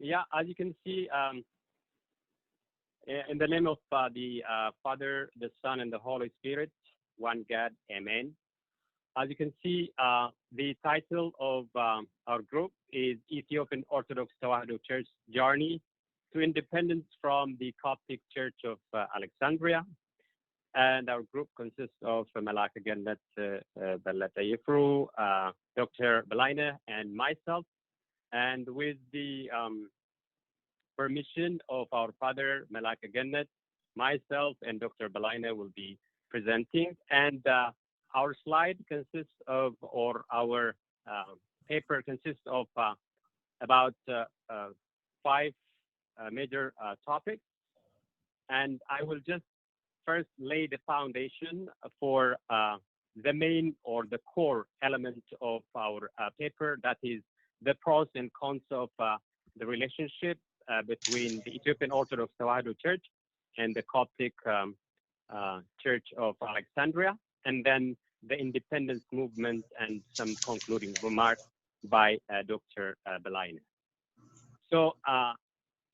Yeah, as you can see, in the name of the Father, the Son, and the Holy Spirit, one God, Amen. As you can see, the title of our group is Ethiopian Orthodox Tewahedo Church Journey to Independence from the Coptic Church of Alexandria. And our group consists of Malaka Gennet, Balata Yefru, Dr. Balaina, and myself. And with the permission of our father, Malaka Gennet, myself and Dr. Balaina will be presenting. And our slide consists of, or our paper consists of about 5 major topics. And I will just first lay the foundation for the main or the core element of our paper, that is the pros and cons of the relationship between the Ethiopian Orthodox Tewahedo Church and the Coptic Church of Alexandria, and then the independence movement and some concluding remarks by Dr. Balaina. So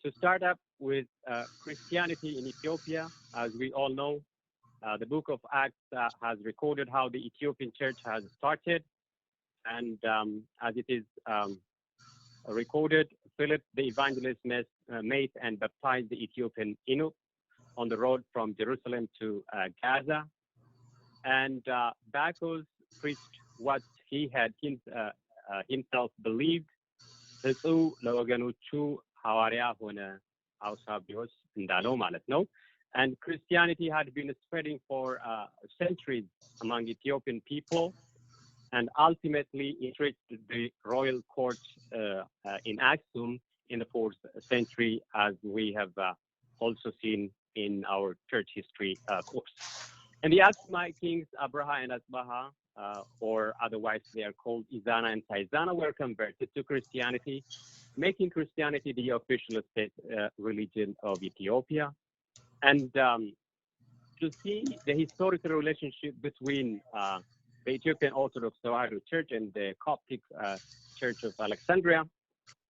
to start up with Christianity in Ethiopia, as we all know, the book of Acts has recorded how the Ethiopian church has started. And as it is recorded, Philip the evangelist met and baptized the Ethiopian eunuch on the road from Jerusalem to Gaza. And Bacchus preached what he had himself believed. And Christianity had been spreading for centuries among Ethiopian people, and ultimately it reached the royal court in Aksum in the 4th century, as we have also seen in our church history course. And the Aksumite kings, Abraha and Asbaha, or otherwise they are called Izana and Saizana, were converted to Christianity, making Christianity the official state religion of Ethiopia. And to see the historical relationship between the Ethiopian Orthodox Tewahedo Church and the Coptic Church of Alexandria,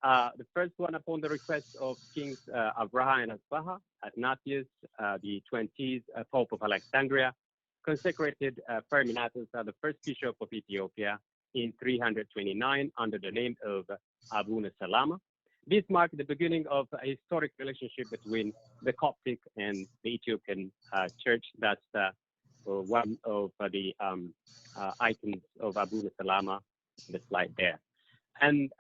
the first one, upon the request of Kings Abraha and Asbaha, Athanasius, the 20th Pope of Alexandria, consecrated Firminatus as the first bishop of Ethiopia in 329 under the name of Abuna Salama. This marked the beginning of a historic relationship between the Coptic and the Ethiopian church. That's one of the icons of Abuna Salama in the slide there. And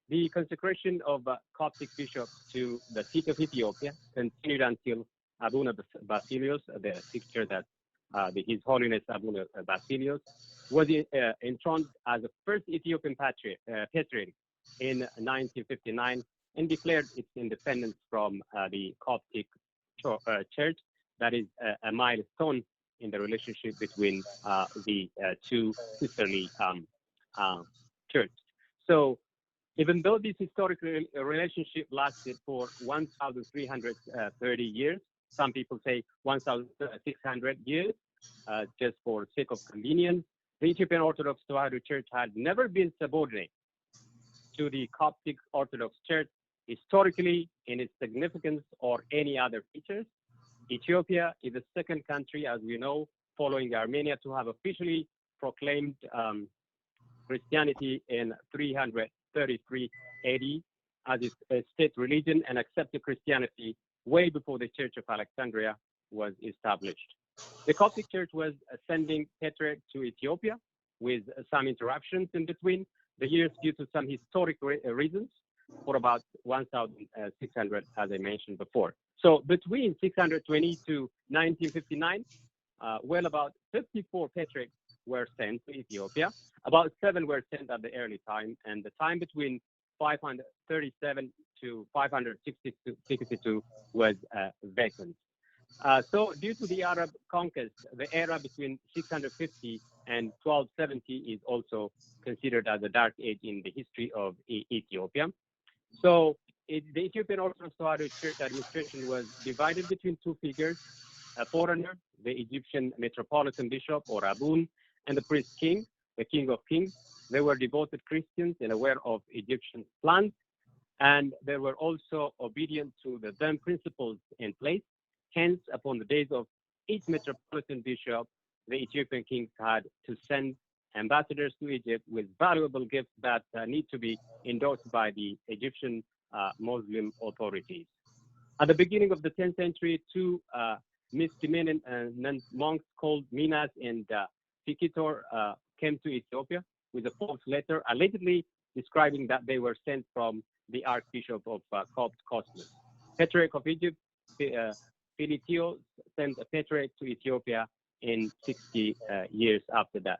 the consecration of Coptic bishops to the seat of Ethiopia continued until Abuna Basilios, the picture that His Holiness Abuna Basilios was enthroned as the first Ethiopian patriarch in 1959 and declared its independence from the Coptic church. That is a milestone in the relationship between the two sisterly churches. So Even though this historic relationship lasted for 1,330 years, some people say 1,600 years, just for sake of convenience, the Ethiopian Orthodox Tewahedo Church had never been subordinate to the Coptic Orthodox Church historically in its significance or any other features. Ethiopia is the second country, as we know, following Armenia, to have officially proclaimed Christianity in 333 AD as its state religion and accepted Christianity way before the Church of Alexandria was established. The Coptic Church was sending patriarch to Ethiopia with some interruptions in between the years due to some historic reasons for about 1,600, as I mentioned before. So between 620 to 1959, well, about 54 patriarchs were sent to Ethiopia. About 7 were sent at the early time, and the time between 537 to 562 was vacant. So due to the Arab conquest, the era between 650 and 1270 is also considered as a dark age in the history of Ethiopia. So the Ethiopian Orthodox Tewahedo Church administration was divided between two figures, a foreigner, the Egyptian Metropolitan Bishop or Abun, and the priest king, the King of Kings. They were devoted Christians and aware of Egyptian plans, and they were also obedient to the then principles in place. Hence, upon the days of each Metropolitan Bishop, the Ethiopian kings had to send ambassadors to Egypt with valuable gifts that need to be endorsed by the Egyptian Muslim authorities. At the beginning of the 10th century, two misdemeanant monks called Minas and Fikitor came to Ethiopia with a false letter, allegedly describing that they were sent from the Archbishop of Cosmos. Patriarch of Egypt, Philetio, sent a patriarch to Ethiopia in 60 years after that.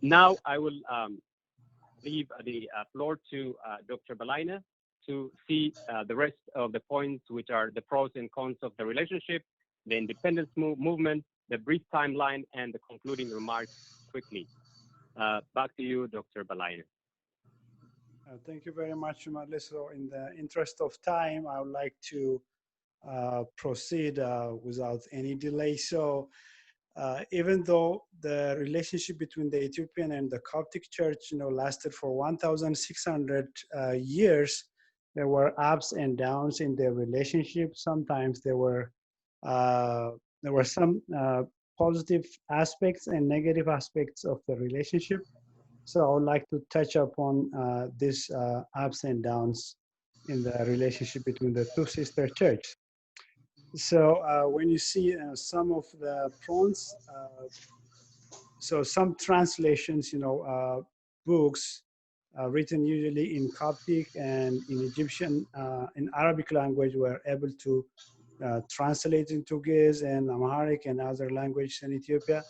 Now I will leave the floor to Dr. Balaina to see the rest of the points, which are the pros and cons of the relationship, the independence movement, the brief timeline, and the concluding remarks quickly. Back to you, Dr. Balaina. Thank you very much, Marley. So in the interest of time, I would like to proceed without any delay. So even though the relationship between the Ethiopian and the Coptic Church, lasted for 1,600 years, there were ups and downs in their relationship. Sometimes there were some positive aspects and negative aspects of the relationship. So I would like to touch upon these ups and downs in the relationship between the two sister churches. So when you see some of the pros, so some translations, books written usually in Coptic and in Egyptian, in Arabic language, were able to translate into Ge'ez and Amharic and other languages in Ethiopia.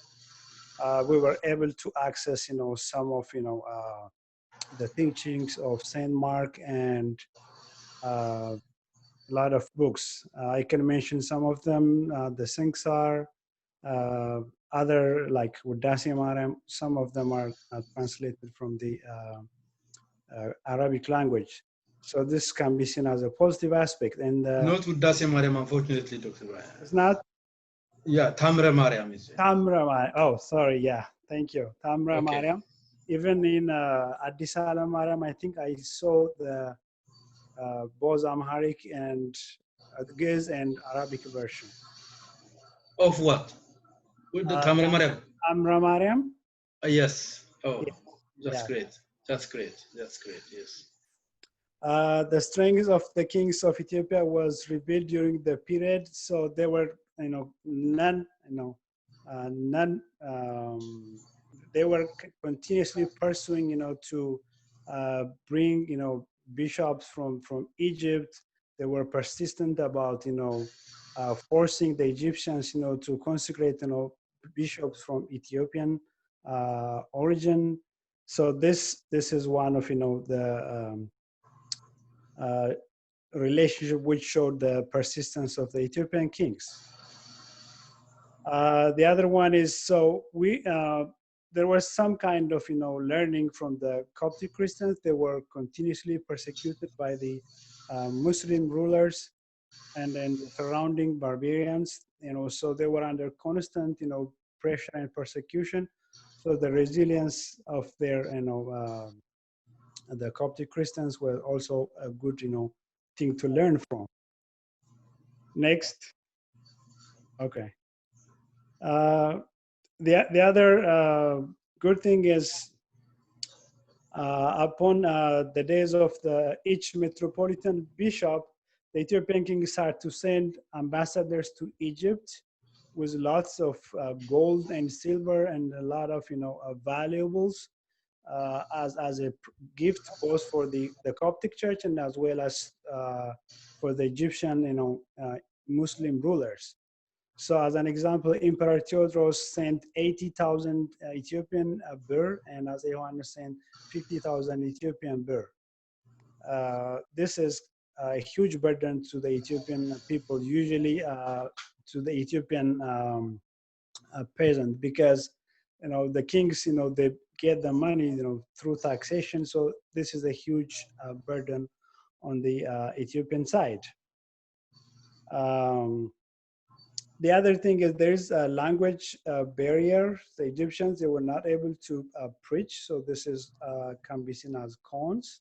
We were able to access, some of, the teachings of Saint Mark and a lot of books. I can mention some of them, the Sinksar, other like Udasi Mariam, some of them are translated from the Arabic language. So this can be seen as a positive aspect. And not Udasi Mariam, unfortunately, Dr. Brian. It's not? Yeah, Tamra Mariam is it. Tamra Mariam. Oh, sorry. Yeah, thank you. Tamra Okay. Mariam. Even in Addis Ababa Mariam, I think I saw the both Amharic and Ge'ez and Arabic version. Of what? With the Tamra Mariam? Tamra Mariam? Yes. Oh, Yes. that's Yeah. great. That's great. That's great. Yes. The strength of the kings of Ethiopia was revealed during the period, so there were, they were continuously pursuing, to bring, bishops from Egypt. They were persistent about, forcing the Egyptians, to consecrate, bishops from Ethiopian origin. So this is one of, the relationship which showed the persistence of the Ethiopian kings. The other one is, so there was some kind of, learning from the Coptic Christians. They were continuously persecuted by the Muslim rulers and then the surrounding barbarians, so they were under constant, pressure and persecution. So the resilience of their, the Coptic Christians were also a good, thing to learn from. Next. Okay. The other good thing is upon the days of each metropolitan bishop, the Ethiopian king started to send ambassadors to Egypt with lots of gold and silver and a lot of valuables as a gift, both for the Coptic church and as well as for the Egyptian Muslim rulers. So as an example, Emperor Theodros sent 80,000 Ethiopian birr, and as Johannes sent 50,000 Ethiopian birr. This is a huge burden to the Ethiopian people, usually to the Ethiopian peasant, because the kings, they get the money, through taxation. So this is a huge burden on the Ethiopian side. The other thing is there's a language barrier. The Egyptians, they were not able to preach. So this is can be seen as cons.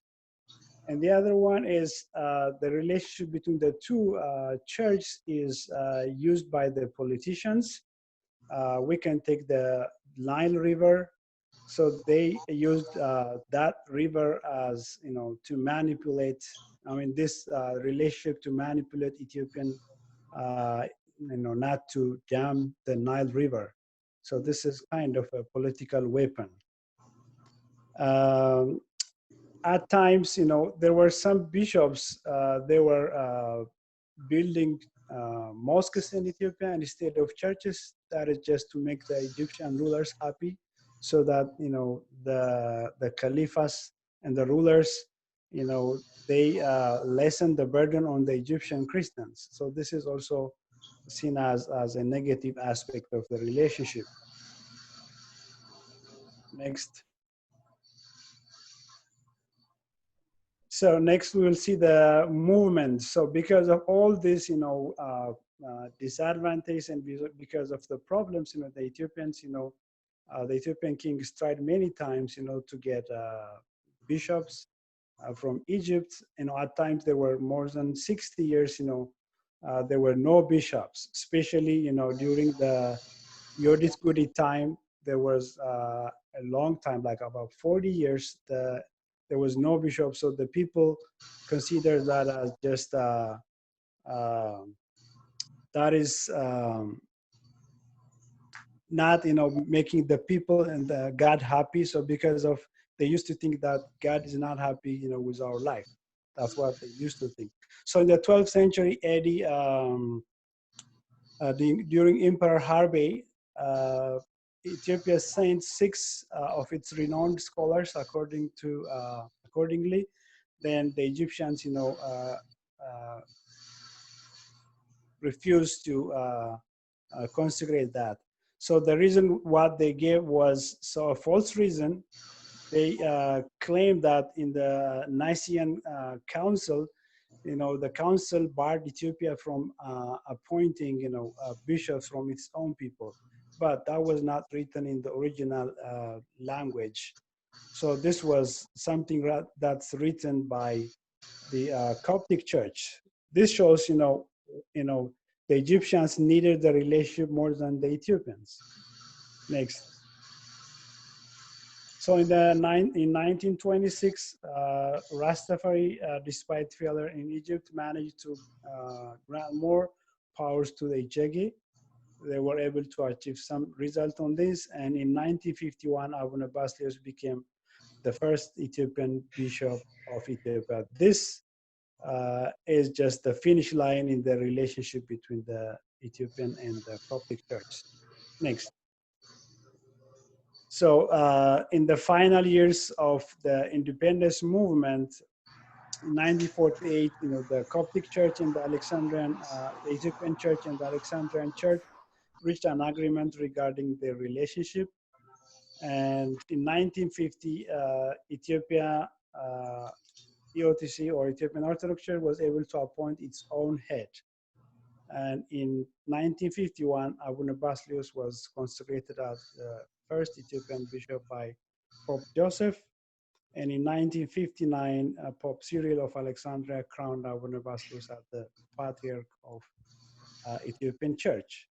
And the other one is the relationship between the two churches is used by the politicians. We can take the Nile River. So they used that river as, to manipulate, this relationship to manipulate Ethiopian, not to dam the Nile River. So this is kind of a political weapon. At times, there were some bishops, they were building mosques in Ethiopia instead of churches. That is just to make the Egyptian rulers happy, so that, the caliphs and the rulers, they lessen the burden on the Egyptian Christians. So this is also seen as a negative aspect of the relationship. Next. So next we will see the movement. So because of all this, disadvantage and because of the problems, the Ethiopians, the Ethiopian kings tried many times, to get bishops from Egypt. At times there were more than 60 years, there were no bishops, especially, during the Yodis Gudi time. There was a long time, like about 40 years, there was no bishop. So the people consider that as just, that is not, making the people and God happy. So because of, they used to think that God is not happy, with our life. That's what they used to think. So in the 12th century AD, during Emperor Harvey, Ethiopia sent 6 of its renowned scholars accordingly. Then the Egyptians, refused to consecrate that. So the reason what they gave was a false reason. They claimed that in the Nicene Council, the council barred Ethiopia from appointing, bishops from its own people. But that was not written in the original language. So this was something that's written by the Coptic Church. This shows, the Egyptians needed the relationship more than the Ethiopians. Next. So in 1926, Rastafari, despite failure in Egypt, managed to grant more powers to the Ijegi. They were able to achieve some result on this. And in 1951, Abuna Basilios became the first Ethiopian bishop of Ethiopia. This is just the finish line in the relationship between the Ethiopian and the Coptic Church. Next. So in the final years of the independence movement, in 1948, the Coptic Church and the Alexandrian, the Ethiopian Church and the Alexandrian Church reached an agreement regarding their relationship. And in 1950, Ethiopia, EOTC, or Ethiopian Orthodox Church, was able to appoint its own head. And in 1951, Abuna Basilius was consecrated as the first Ethiopian bishop by Pope Joseph. And in 1959, Pope Cyril of Alexandria crowned Abuna Basilius as the Patriarch of Ethiopian Church.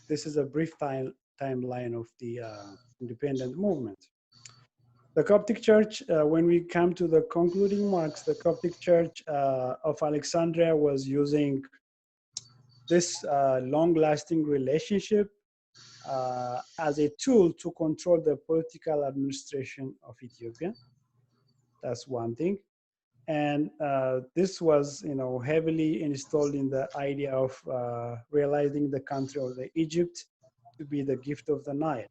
This is a brief timeline of the independent movement. The Coptic Church, when we come to the concluding marks, the Coptic Church of Alexandria was using this long-lasting relationship as a tool to control the political administration of Ethiopia. That's one thing. And this was, heavily installed in the idea of realizing the country of the Egypt to be the gift of the Nile.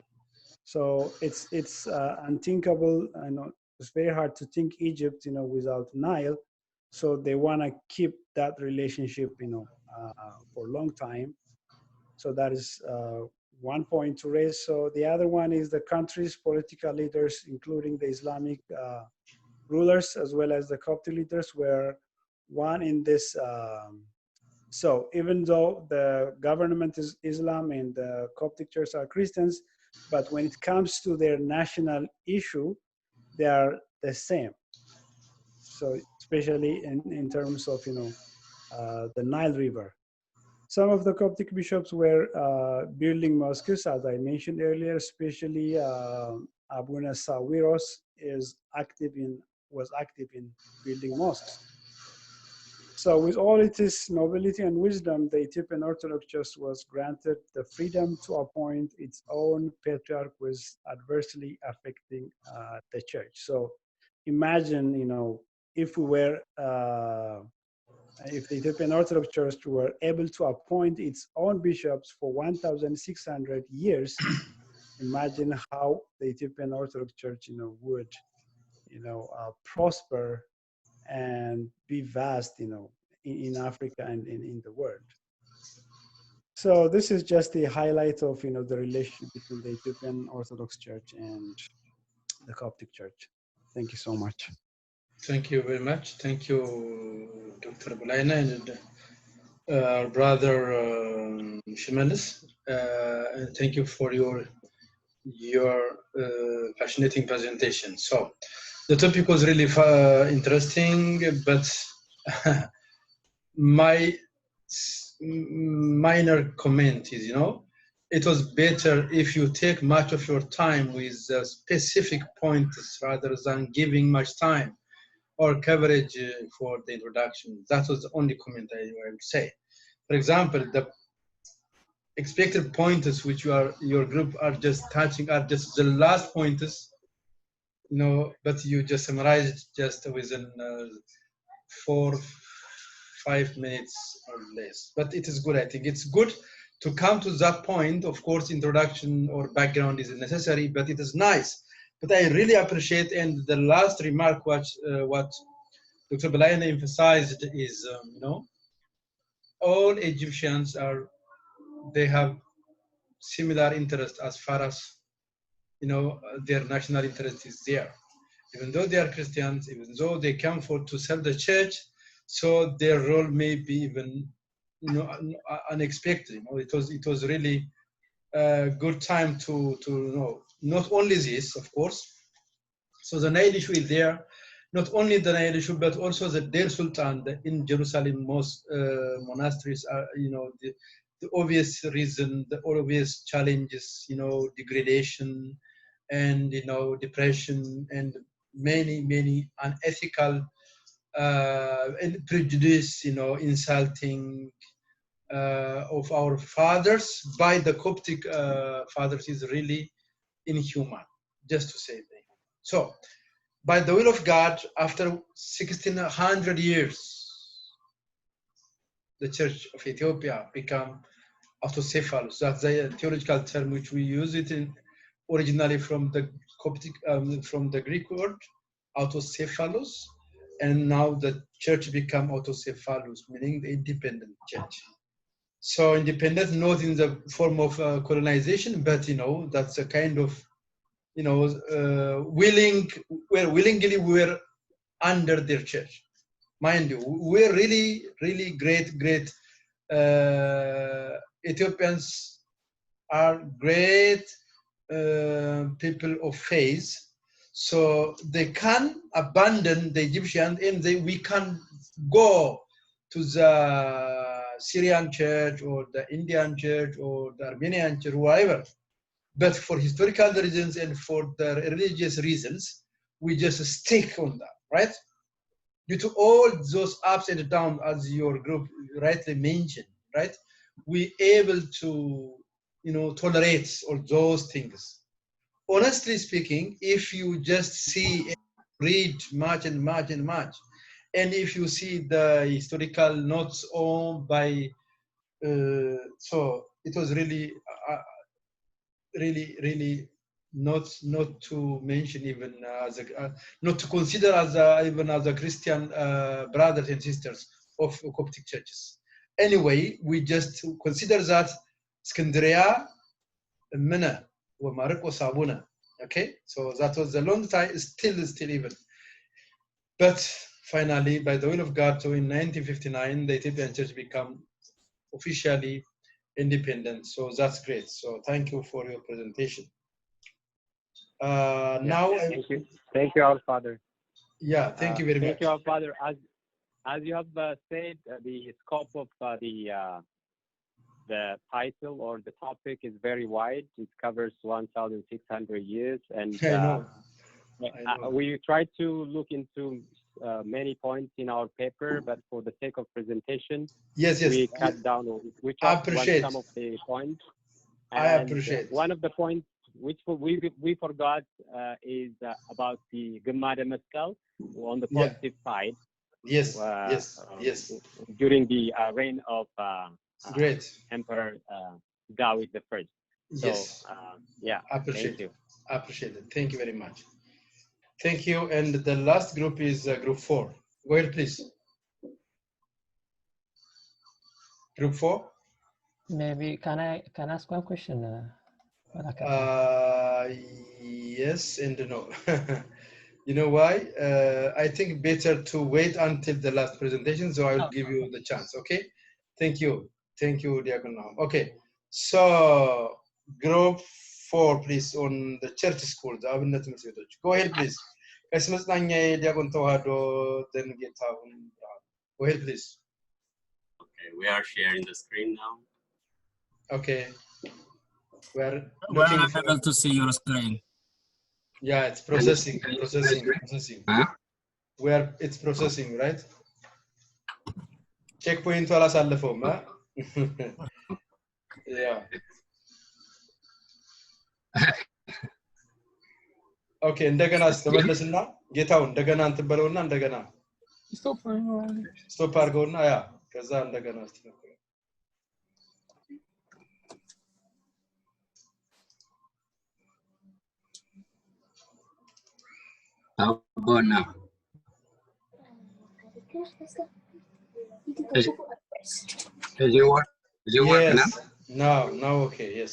So it's unthinkable, it's very hard to think Egypt, without Nile. So they want to keep that relationship, for a long time. So that is one point to raise. So the other one is the country's political leaders, including the Islamic rulers as well as the Coptic leaders, were one in this. So even though the government is Islam and the Coptic Church are Christians, but when it comes to their national issue, they are the same. So especially in terms of, the Nile River. Some of the Coptic bishops were building mosques, as I mentioned earlier, especially Abuna Sawiros was active in building mosques. So with all its nobility and wisdom, the Ethiopian Orthodox Church was granted the freedom to appoint its own patriarch without adversely affecting the church. So imagine, if we were, if the Ethiopian Orthodox Church were able to appoint its own bishops for 1,600 years, imagine how the Ethiopian Orthodox Church, would, prosper and be vast, in Africa and in the world. So this is just the highlight of, the relationship between the Ethiopian Orthodox Church and the Coptic Church. Thank you so much. Thank you very much. Thank you, Dr. Bulaina and brother Shimelis. And thank you for your fascinating presentation. So the topic was really interesting, but my minor comment is, it was better if you take much of your time with specific points rather than giving much time or coverage for the introduction. That was the only comment I would say. For example, the expected pointers which your group are just touching are just the last pointers, but you just summarized just within 4-5 minutes or less. But it is good. I think it's good to come to that point. Of course, introduction or background is necessary, but it is nice. But I really appreciate, and the last remark what Dr. Bulaina emphasized is, all Egyptians they have similar interest as far as, their national interest is there. Even though they are Christians, even though they come to serve the church, so their role may be even, unexpected. It was really a good time to know not only this, of course. So the Nile issue is there, not only the Nile issue, but also the Deir Sultan in Jerusalem, most monasteries are, the obvious reason, the obvious challenges, degradation and, depression and many unethical and prejudice, insulting of our fathers by the Coptic fathers is really inhuman, just to say that. So, by the will of God, after 1600 years, the Church of Ethiopia became autocephalous. That's the theological term which we use it in originally from the Coptic, from the Greek word, autocephalous, and now the church became autocephalous, meaning the independent church. So independent, not in the form of colonization, but that's a kind of you know, willingly we're under their church. Mind you, we're really, really great Ethiopians are great people of faith, so they can abandon the Egyptian and we can go to the Syrian church or the Indian church or the Armenian church, whatever. But for historical reasons and for the religious reasons, we just stick on that, right? Due to all those ups and downs, as your group rightly mentioned, right? We able to, you know, tolerate all those things. Honestly speaking, if you just see, read much and much and much, and if you see the historical notes on by, so it was really, really not to mention even as a, not to consider as even as a Christian brothers and sisters of Coptic churches. Anyway, we just consider that Skandria, Mina, Mariko Sabuna. Okay, so that was a long time, still even. But finally, by the will of God, so in 1959, the Ethiopian church became officially independent. So that's great. So thank you for your presentation. Now, thank you, our Father. Yeah, thank you very much. Thank you, our Father. As you have said, the scope of the title or the topic is very wide. It covers 1,600 years, and I know. we try to look into many points in our paper, but for the sake of presentation, we cut down. We talked about some of the points. And I appreciate. One of the points which we forgot is about the Gemara Meskel on the positive side. Yes, yes. During the reign of great Emperor Dawit the First. So, yes. Yeah. Appreciate thank you. Appreciate it. Thank you very much. Thank you. And the last group is group 4. Go ahead, please. Group 4. Maybe can I ask one question? Yes and no. You know why? I think better to wait until the last presentation, so I will give you the chance. Okay. Thank you. Thank you, Diakon. Okay. So group 4, please, on the church school. Go ahead, please. Then get Go ahead, please. Okay, we are sharing the screen now. Okay. We're able to see your screen. Yeah, it's processing. Huh? It's processing, right? Checkpoint wala salafom, huh? Yeah. Okay, እንደገና ተመለስና ጌታው እንደገና እንትን በለውና እንደገና ስቶፕ አድርገውና ያ ከዛ እንደገና አስተካክለው። How about now? Is it work? Is it working now? Now okay, yes.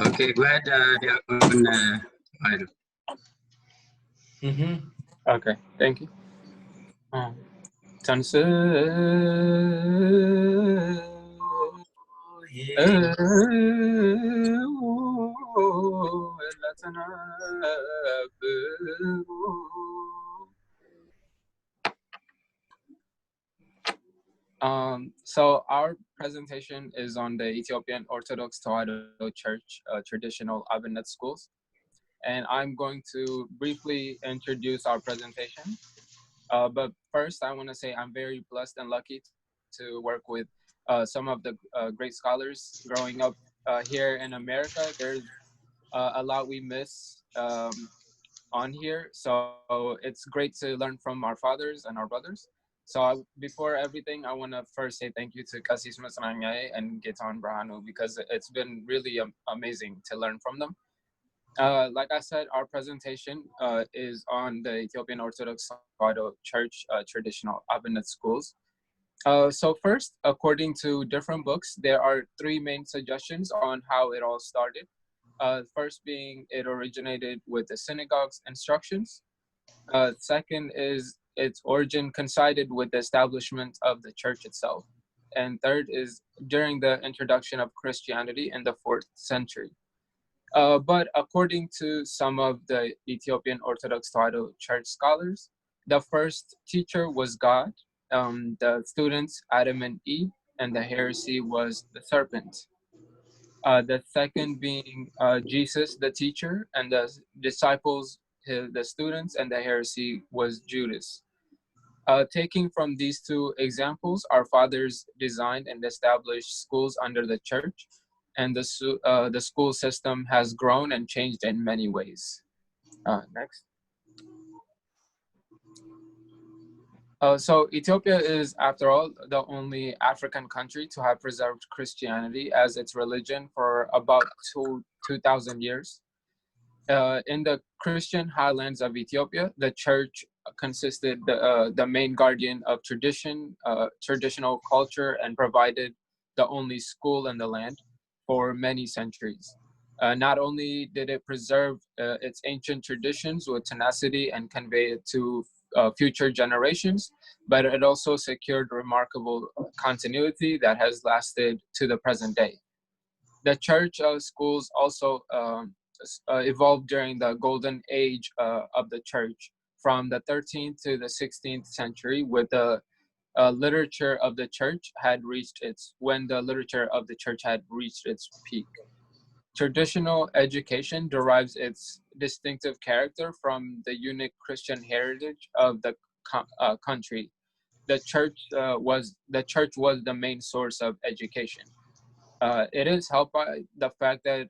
Okay, go ahead, Idol. Okay, thank you. So our presentation is on the Ethiopian Orthodox Tewahedo Church traditional Abinet schools. And I'm going to briefly introduce our presentation. But first, I want to say I'm very blessed and lucky to work with some of the great scholars growing up here in America. There's a lot we miss on here. So it's great to learn from our fathers and our brothers. So before everything, I want to first say thank you to Kasis Masranyae and Getan Brahanu, because it's been really amazing to learn from them. Like I said, our presentation is on the Ethiopian Orthodox Tewahedo Church traditional Abinet schools. So first, according to different books, there are 3 main suggestions on how it all started. First being it originated with the synagogue's instructions. Second is its origin coincided with the establishment of the church itself. And third is during the introduction of Christianity in the 4th century. But according to some of the Ethiopian Orthodox Tewahedo Church scholars, the first teacher was God, the students Adam and Eve, and the heresy was the serpent. The second being Jesus, the teacher, and the disciples, the students, and the heresy was Judas. Taking from these two examples, our fathers designed and established schools under the church, and the school system has grown and changed in many ways. Next. So Ethiopia is, after all, the only African country to have preserved Christianity as its religion for about 2,000 years. In the Christian highlands of Ethiopia, the church consisted the main guardian of traditional culture, and provided the only school in the land for many centuries. Not only did it preserve its ancient traditions with tenacity and convey it to future generations, but it also secured remarkable continuity that has lasted to the present day. The church schools also evolved during the golden age of the church from the 13th to the 16th century, with the literature of the church had reached its peak. Traditional education derives its distinctive character from the unique Christian heritage of the country. The church was the main source of education. It is helped by the fact that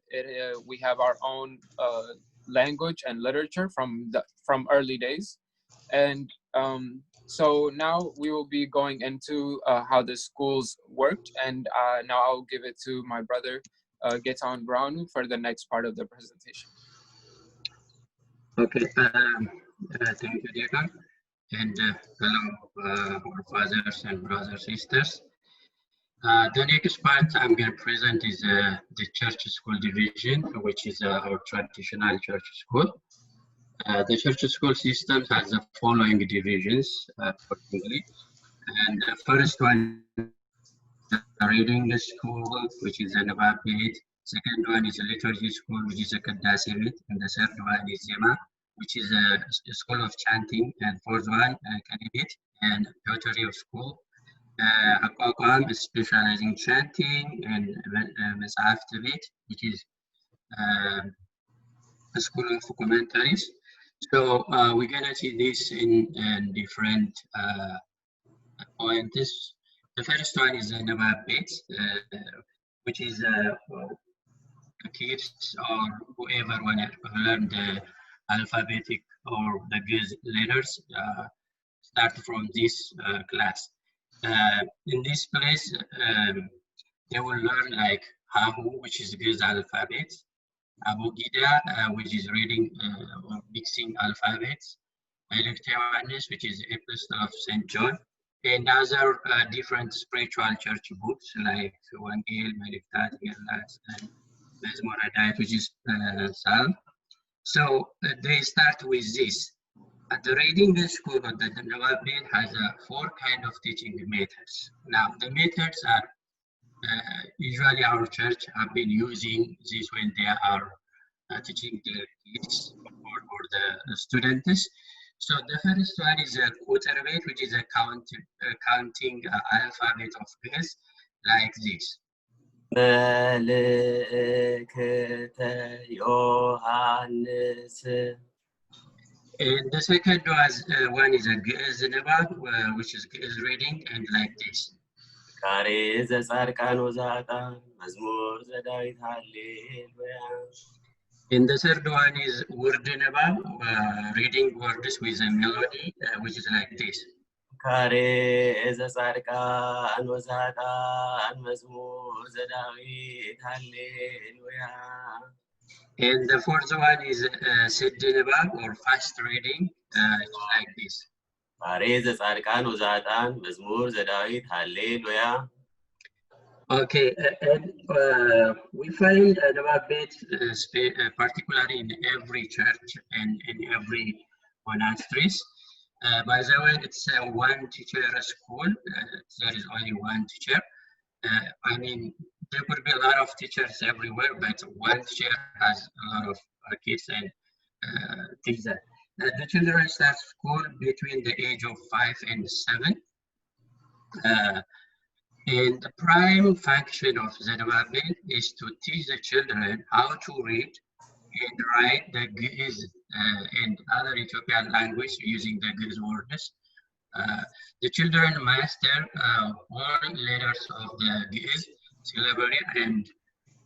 we have our own language and literature from early days, and so now we will be going into how the schools worked, and now I'll give it to my brother Getan Brown for the next part of the presentation. Okay, thank you, Deacon, and hello, our fathers and brothers, sisters. The next part I'm going to present is the church school division, which is our traditional church school. The church school system has the following divisions accordingly. And the first one is the reading school, which is an Nababit. Second one is a liturgy school, which is a Kaddasimit. And the third one is Zema, which is a school of chanting. And fourth one, Kanibit, and pottery of school. Akwakam is specializing chanting, and Mesaftabit, which is a school of commentaries. So we're gonna see this in different points. The first one is the Nababit, which is the kids or whoever want to learn the alphabetic or the Giz letters start from this class. In this place, they will learn like Hahu, which is Giz alphabet, Abugida, which is reading or mixing alphabets, Electawanis, which is Epistle of St. John, and other different spiritual church books like Wangel, Meliktat, and Mezmoradite, which is Psalm. So they start with this. At the reading school, the Nawabin has 4 kind of teaching methods. Now, the methods are usually our church have been using this when they are teaching the kids or the students. So the first one is a Kuterbet, which is a counting alphabet of Giz, like this. And the second one is a Giz Nabab, which is Giz reading, and like this. And the third one is Word Nabab, reading words with a melody, which is like this. And the fourth one is Siddinabab, or fast reading, like this. Okay, and we find a bit particularly in every church and in every monasteries. By the way, it's a one teacher school. There is only one teacher. I mean, there could be a lot of teachers everywhere, but one teacher has a lot of kids and things that. The children start school between the age of 5 and 7. And the prime function of Zedewabe is to teach the children how to read and write the Ge'ez and other Ethiopian language using the Ge'ez words. The children master all letters of the Ge'ez syllabary and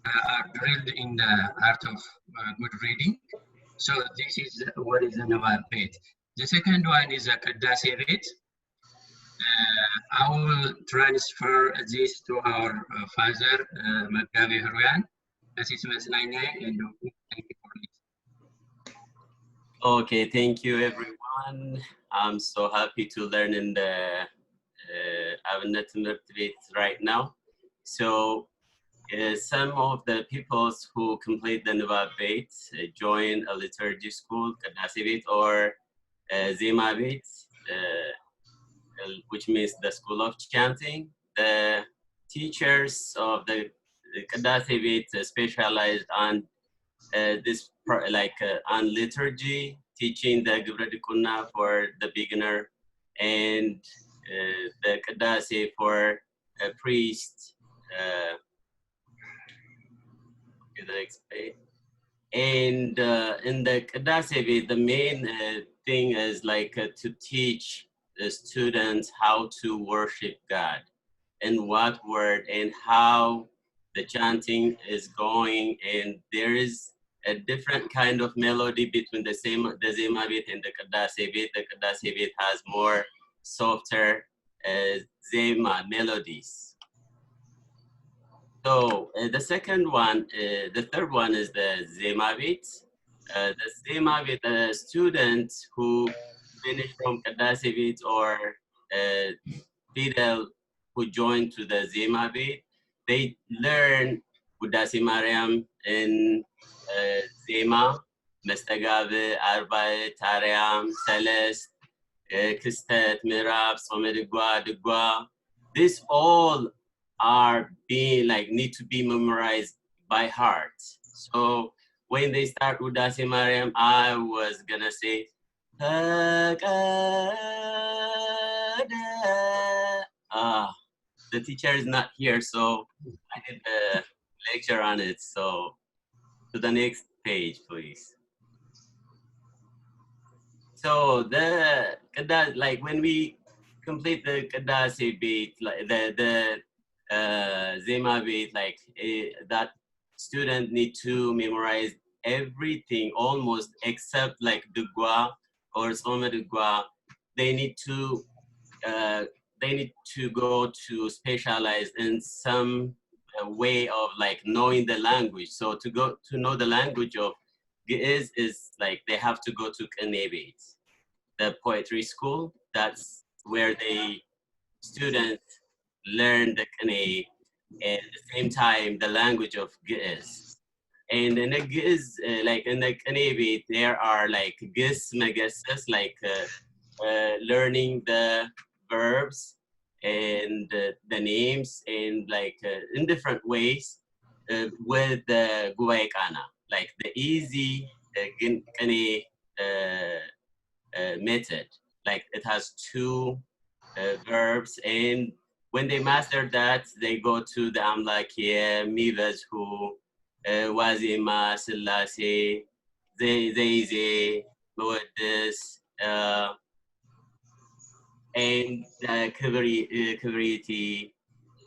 are drilled in the art of good reading. So this is what is the Nawabet. The second one is a Kaddasi bit. I will transfer this to our father, Magabe Haruyan. This is Maslanya, and thank you for listening. Okay, thank you everyone. I'm so happy to learn in the Abnet right now. So some of the peoples who complete the Nubab Beit join a liturgy school, Kadasi Beit or Zema Beit, which means the school of chanting. The teachers of the Kadasi Beit specialized on this on liturgy, teaching the Gibra Kunna for the beginner, and the Kadasi for a priest. The next page. And in the Kadasi, the main thing is to teach the students how to worship God, and what word and how the chanting is going, and there is a different kind of melody between the Zema bit and the Kadasi bit. The Kadasi bit has more softer Zema melodies. So the second one, the third one is the Zema bit. The Zema bit, the students who finish from Kadasi bit or Fidel who joined to the Zema bit, they learn Udasi Mariam in Zema, Mestagabe, Arbae, Tariam, Celeste, Kistet, Mirab, Somedigwa, Digwa. This all are being need to be memorized by heart. So when they start Udasi Mariam, I was gonna say, the teacher is not here, so I did the lecture on it. So to the next page, please. So the when we complete the Kadasi beat, the Zema beat, that student need to memorize everything almost except Dugwa or Soma Dugwa. They need to go to specialize in some way of knowing the language. So to know the language of Ge'ez is they have to go to Kanebit, the poetry school. That's where students learn the Kane and at the same time the language of Ge'ez. And in the Ge'ez, in the Kanebit, there are Gis Megesses, learning the verbs and the names and in different ways with the Guwai Kana, the easy Kane method. It has 2 verbs, and when they master that, they go to the Amlakiye, Mivazhu, Wazima, Selassie, Zayze, Moeddis, and Kibriti,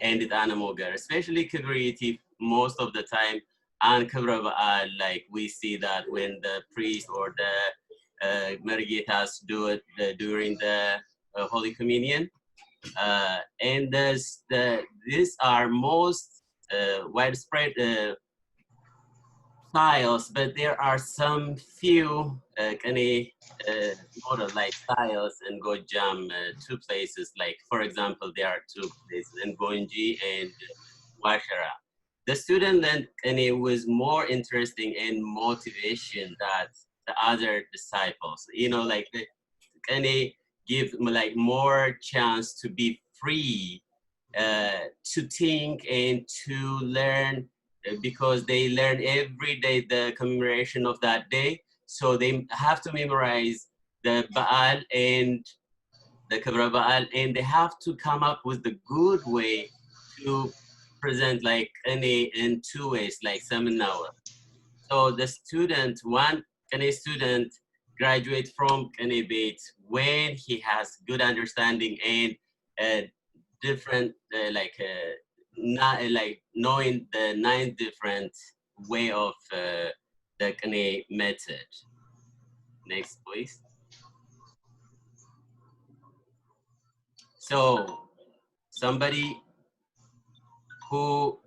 and Anamogar, especially Kibriti, most of the time, and Kibraba'al, we see that when the priest or the Mergitas do it during the Holy Communion. And these are most widespread styles, but there are some few model styles in Gojam, 2 places. For example, there are 2 places in Gonji and Washara. The student learned and it was more interesting and motivation that the other disciples, you know, like and they give like more chance to be free to think and to learn because they learn every day the commemoration of that day. So they have to memorize the Baal and the Kabra Baal, and they have to come up with the good way to present like in 2 ways, like seminar. So the student, one student graduate from Beit when he has good understanding and different not like knowing the 9 different way of the method. Next, please. So somebody who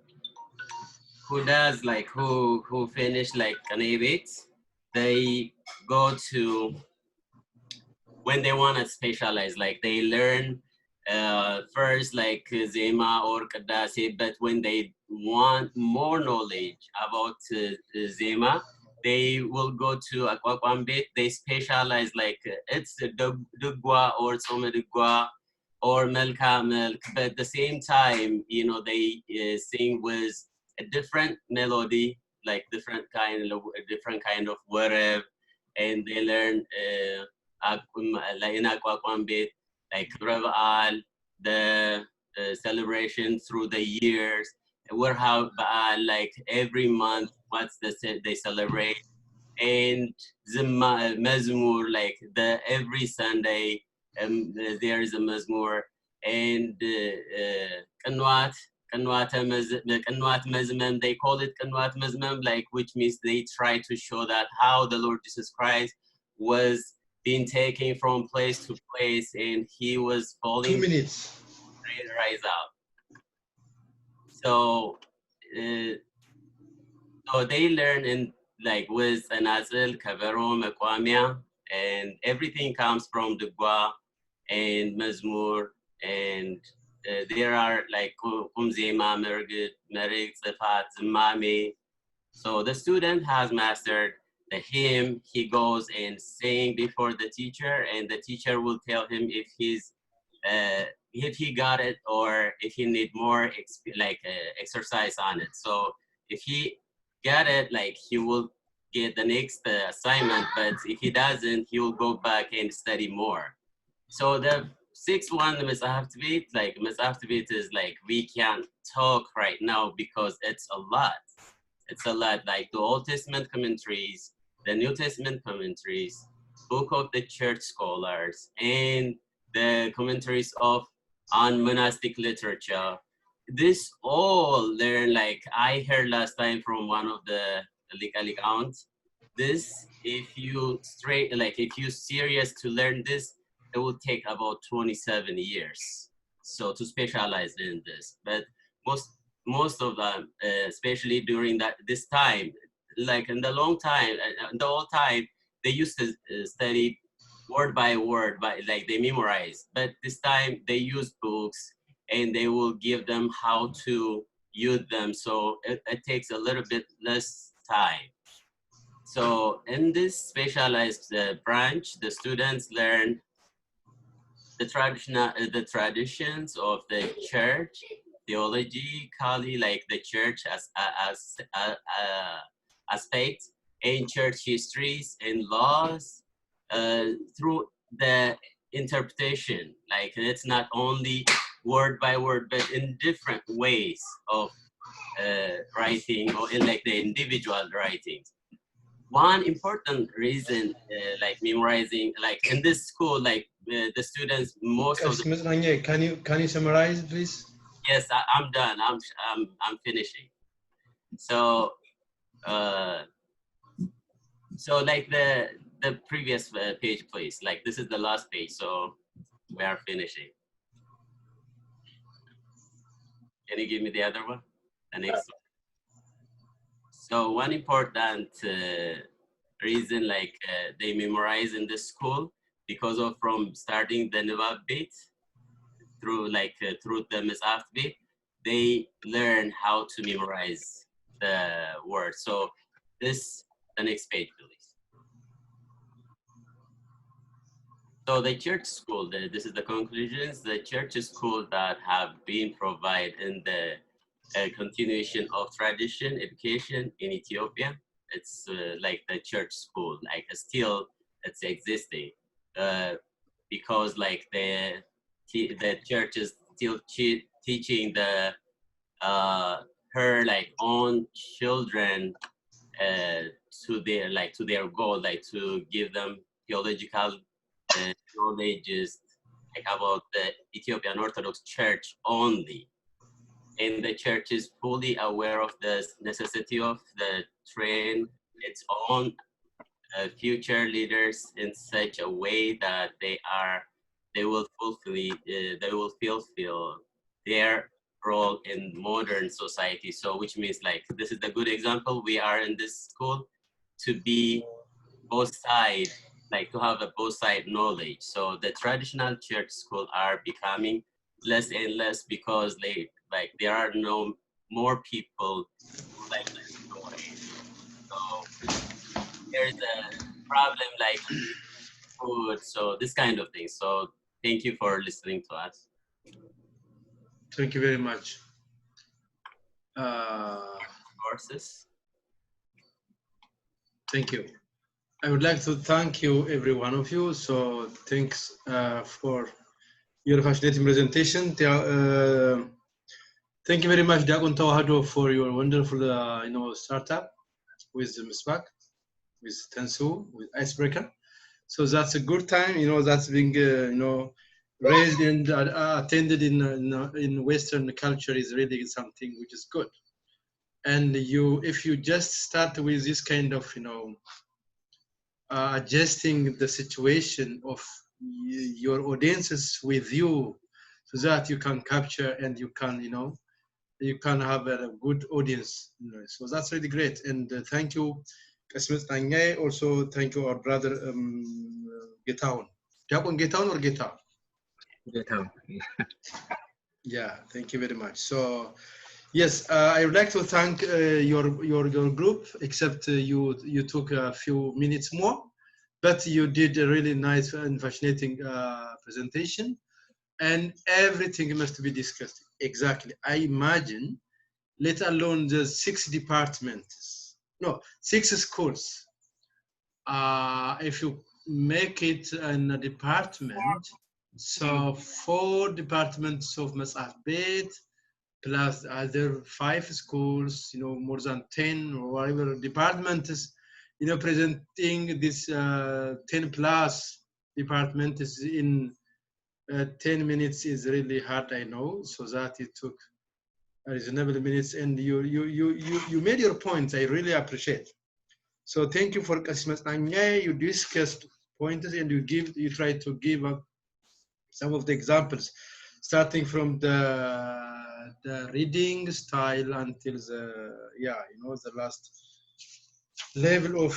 does like who finished like Beit, they go to when they want to specialize, like they learn first like Zema or Kadasi, but when they want more knowledge about Zema, they will go to Akwakwambit. They specialize like it's Dugwa or Tsome Dugwa or Melka Milk, but at the same time, you know, they sing with a different melody, like different kind of whatever, and they learn like in Akwakwambit, like Baal, the celebration through the years, where how Baal, like every month, what's they celebrate, and the Mazmur, like the every Sunday, there is a Mazmur, and Kanwat Mazmum, they call it Kanwat Mazmum, like which means they try to show that how the Lord Jesus Christ was being taken from place to place, and he was falling. 2 minutes. Rise out. So, so they learn in like with Anazil, Kavero, Mekwamia, and everything comes from Dugwa and Mazmur, and there are like Kumzema, Merig, Zafat, Zimami. So the student has mastered the hymn. He goes and sing before the teacher, and the teacher will tell him if he got it or if he need more exercise on it. So if he got it, like he will get the next assignment, but if he doesn't, he will go back and study more. So the 6th one, Mizahaftabit, like Mizahaftabit is like we can't talk right now because it's a lot. It's a lot, like the Old Testament commentaries, the New Testament commentaries, Book of the Church Scholars, and the commentaries on monastic literature. This all learn, like I heard last time from one of the legal accounts. This, if you serious to learn this, it will take about 27 years. So to specialize in this, but most of them, especially during this time, like in the long time, the old time, they used to study word by word, like they memorize. But this time they use books, and they will give them how to use them. So it takes a little bit less time. So in this specialized branch, the students learn the traditions of the church, theology, Kali, like the church as aspect, and church histories and laws through the interpretation. Like it's not only word by word, but in different ways of writing, or in like the individual writings. One important reason, like memorizing, like in this school, like the students, most of the. Can you summarize, please? Yes, I'm done. I'm finishing. So, so like the previous page, please. Like this is the last page, so we are finishing. Can you give me the other one? The next one. So one important reason, like they memorize in the school, because of from starting the Nawab Beit through like through the Mizaf Beit, they learn how to memorize the words. So this, the next page, please. So the church school, this is the conclusions. The church school that have been provided in the continuation of tradition education in Ethiopia. It's like the church school, like still it's existing because like the church is still teaching the her like own children to their goal, like to give them theological knowledge like about the Ethiopian Orthodox Church only. And the church is fully aware of the necessity of the train its own future leaders in such a way that they will fulfill their role in modern society. So which means like this is the good example. We are in this school to be both sides, like to have a both side knowledge. So the traditional church school are becoming less and less because there are no more people who like the story. So there's a problem like food, so this kind of thing. So thank you for listening to us. Thank you very much. Courses. Thank you. I would like to thank you, every one of you. So thanks for your fascinating presentation. Thank you very much, Diakon Tawahado, for your wonderful, startup with Misbak, with Tensu, with Icebreaker. So that's a good time. That's being, raised and attended in Western culture is really something which is good. And if you just start with this kind of, adjusting the situation of your audiences with you, so that you can capture and you can, you can have a good audience. So that's really great. And thank you, Kasmet Tangay. Also, thank you, our brother Getaun. Diakon Getaun or Getaun? Getaun. Yeah, thank you very much. So, yes, I would like to thank your group, except you took a few minutes more, but you did a really nice and fascinating presentation, and everything must be discussed. Exactly. I imagine, let alone the 6 departments, no, 6 schools. If you make it in a department, so 4 departments of Mas'af Beit, plus other 5 schools, more than 10 or whatever departments, presenting this 10 plus departments in 10 minutes is really hard, I know. So that it took a reasonable minutes, and you made your points. I really appreciate. So thank you for Kasimas Nangay. You discussed points and you try to give up some of the examples, starting from the reading style until the last level of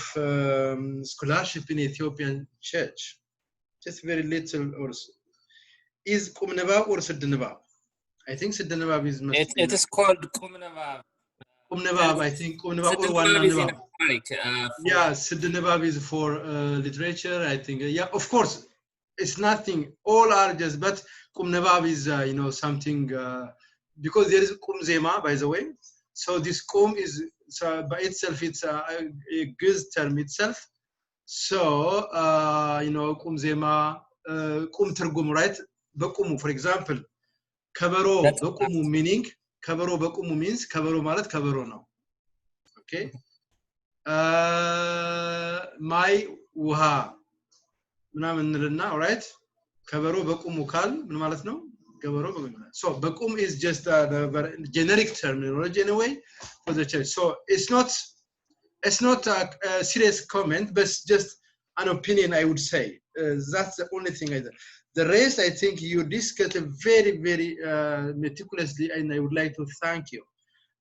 scholarship in Ethiopian church. Just very little also. Is Kum Nabab or Sidd Nabab? I think Sidd Nabab is must be. It is called Kum Nabab. Kum Nabab, I think Kum Nabab or Wana Nabab. Yeah, Sidd Nabab is for literature, I think. Yeah, of course, it's nothing. All are just, but Kum Nabab is, something, because there is Kum Zema, by the way. So this Kum is, by itself, it's a good term itself. So, Kum Zema, Kum Tergum, right? Bakumu, for example, Kabaro, Bakumu meaning, Kabaro Bakumu means, Kabaro Marat, Kabaro no. Okay? My Wuha. Right? Kabaro Bakumu Kal, Malat no? So Bakum is just the generic terminology in a way for the church. So it's not a serious comment, but just an opinion, I would say. That's the only thing I do. The rest, I think you discussed very, very meticulously, and I would like to thank you.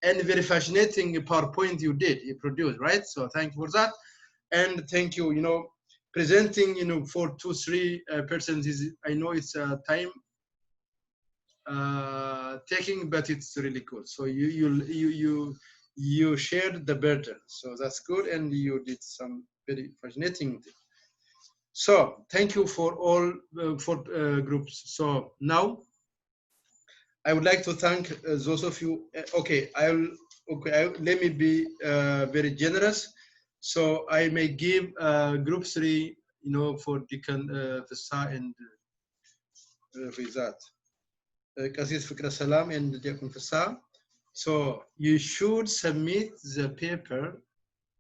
And very fascinating PowerPoint you produced, right? So thank you for that. And thank you, presenting, for 2-3 persons is, I know it's time taking, but it's really good. So you shared the burden, so that's good, and you did some very fascinating things. So thank you for all groups. So now I would like to thank those of you. Let me be very generous. So I may give group 3, for Deacon Fissa and Rizat, Qasis Fikra Salam and Deacon Fissa. So you should submit the paper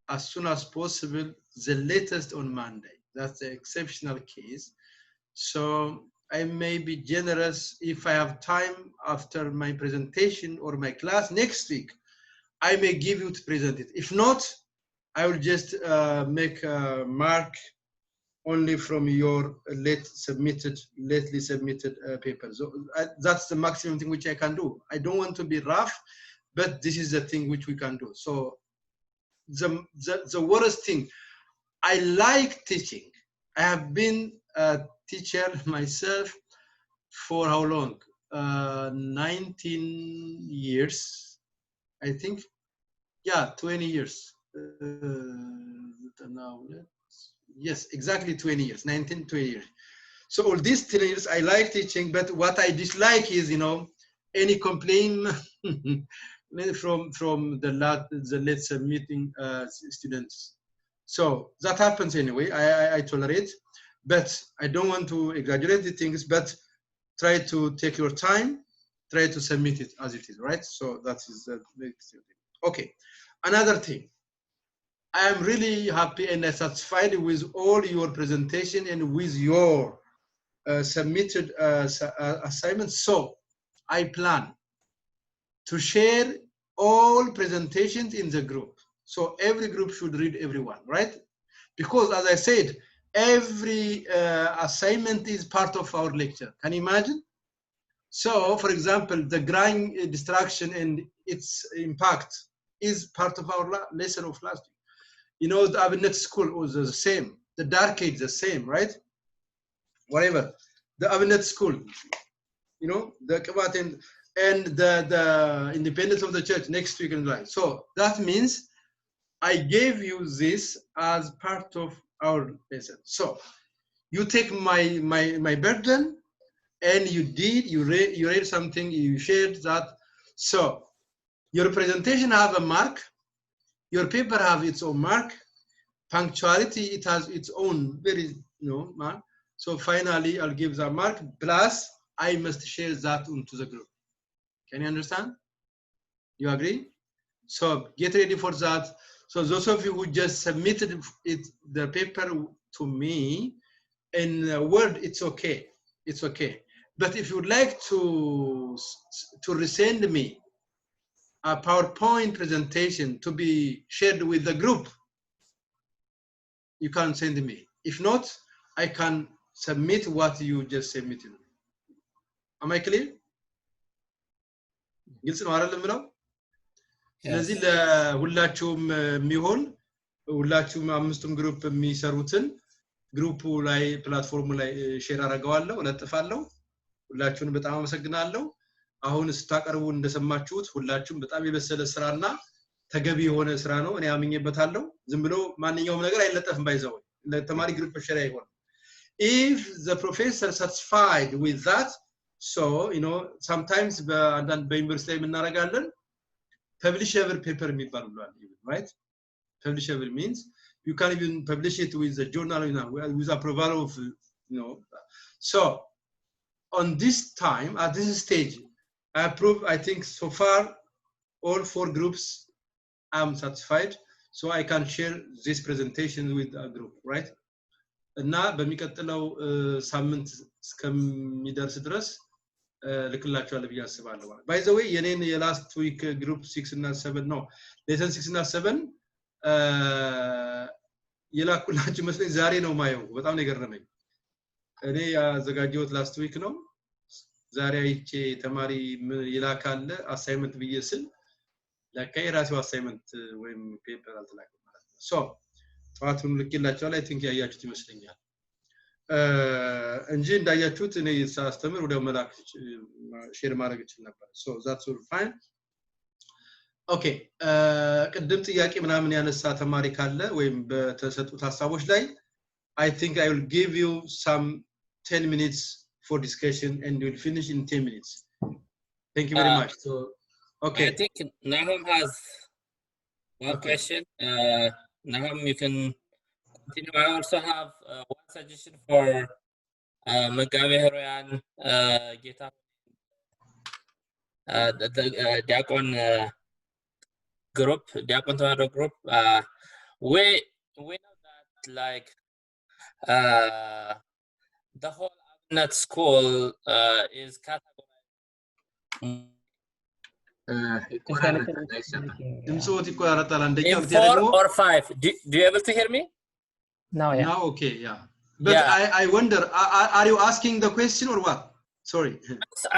as soon as possible, the latest on Monday. That's the exceptional case. So I may be generous if I have time after my presentation or my class next week. I may give you to present it. If not, I will just make a mark only from your lately submitted paper. So that's the maximum thing which I can do. I don't want to be rough, but this is the thing which we can do. So the worst thing, I like teaching. I have been a teacher myself for how long? 19 years, I think. Yeah, 20 years. Yes, exactly 20 years, 19, 20 years. So all these 10 years, I like teaching, but what I dislike is, any complaint from the late submitting students. So that happens anyway. I tolerate, but I don't want to exaggerate the things, but try to take your time, try to submit it as it is, right? So that is the next thing. Okay, another thing. I am really happy and satisfied with all your presentation and with your submitted assignments. So I plan to share all presentations in the group. So every group should read everyone, right? Because as I said, every assignment is part of our lecture. Can you imagine? So for example, the grain destruction and its impact is part of our lesson of last week. The Abinnet school was the same. The dark age, the same, right? Whatever. The Abinnet school, the Kabat and the independence of the church next week in July. So that means I gave you this as part of our lesson. So you take my burden, and you read something, you shared that. So your presentation have a mark, your paper have its own mark, punctuality, it has its own very mark. So finally I'll give the mark, plus I must share that into the group. Can you understand? You agree? So get ready for that. So those of you who just submitted the paper to me in Word, it's okay. It's okay. But if you'd like to resend me a PowerPoint presentation to be shared with the group, you can send me. If not, I can submit what you just submitted. Am I clear? ግልጽ ነው አይደለም ብለው? ስለዚህ ለሁላችሁም የሚሆን ሁላችሁም አምስቱም ግሩፕ የሚሰሩትን ግሩፑ ላይ ፕላትፎርሙ ላይ ሼር አደርጋለሁ ለጥፋለሁ። ሁላችሁን በጣም አመሰግናለሁ። አሁን ስታቀርቡ እንደሰማችሁት ሁላችሁም በጣም የበሰለ ስራና ተገቢ የሆነ ስራ ነው። እኔ አምኜበታለሁ። ዝም ብሎ ማንኛውም ነገር አይለጠፍም ባይዘው ለተማሪ ግሩፕ ሼር አይሆን። If the professor satisfied with that, so sometimes በዩኒቨርሲቲ ላይ እናረጋለን publishable paper የሚባል ብሏል, right? Publishable means you can even publish it with the journal, with approval of, So on this time, at this stage, I approve. I think so far all 4 groups I'm satisfied, so I can share this presentation with a group, right? እና በሚቀጥለው ሳምንት እስከሚደርስ ድረስ ልክላችኋለሁ ብዬ አስባለሁ። By the way, የኔን የላስት ዊክ ግሩፕ 6 እና 7 ነው ሌሰን 6 እና 7 የላኩላችሁ መስለኝ ዛሬ ነው ማየው። በጣም ነው የገረመኝ። እኔ ያዘጋጀሁት ላስት ዊክ ነው። ዛሬ አይቼ ተማሪ ይላካለ አሳይመንት ብዬ ስል ለካ የራሴው አሳይመንት ወይም ፔፐር አልተላከም ማለት ነው። ሶ ጠዋቱን ልክላችኋለሁ። አይ ቲንክ ያያችሁት ይመስለኛል። እንጂ እንዳያችሁት እኔ ሳስተምር ወደ መላክ ሼር ማድረግ እችል ነበር so that's all fine okay ቅድም ጥያቄ ምናምን ያነሳ ተማሪ ካለ ወይም በተሰጡት ሐሳቦች ላይ I think I will give you some 10 minutes for discussion and we'll finish in 10 minutes thank you very much so okay I think Nahum has one question Nahum you can continue I also have one suggestion for Magabe Heroyan Geta the Diakon group Diakon Tawado group we know that like the whole Abnet school is categorized ድምጽዎት ይቆራረጣል አንደኛው in 4 or 5 do you able to hear me now yeah now okay yeah but yeah. I wonder are you asking the question or what sorry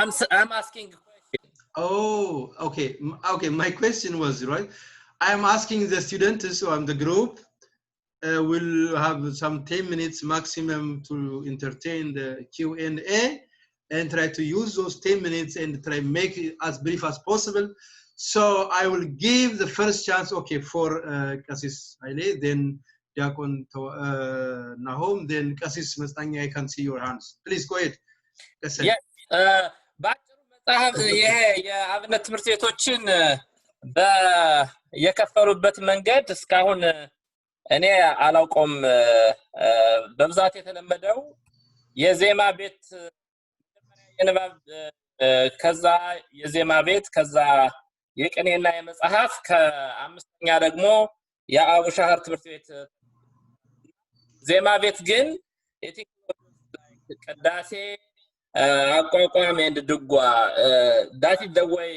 I'm asking a question oh okay my question was right I am asking the students so I'm the group will have some 10 minutes maximum to entertain the Q&A and try to use those 10 minutes and try make it as brief as possible so I will give the first chance okay for Kasis Aile then Diakon Nahum then Kasis Mastanya I can see your hands please go ahead yes ባጭሩ መጽሐፍ ይሄ የአብነት ትምህርት ቤቶችን የከፈሉበት መንገድ እስካሁን እኔ አላውቀውም በብዛት የተለመደው የዜማ ቤት የንባብ ከዛ የዜማ ቤት ከዛ የቅኔና የመጽሐፍ ከአምስተኛ ደግሞ የአቡሻህር ትምህርት ቤት ዜማ ቤት ግን ቅዳሴ አቋቋም and ድጓ that is the way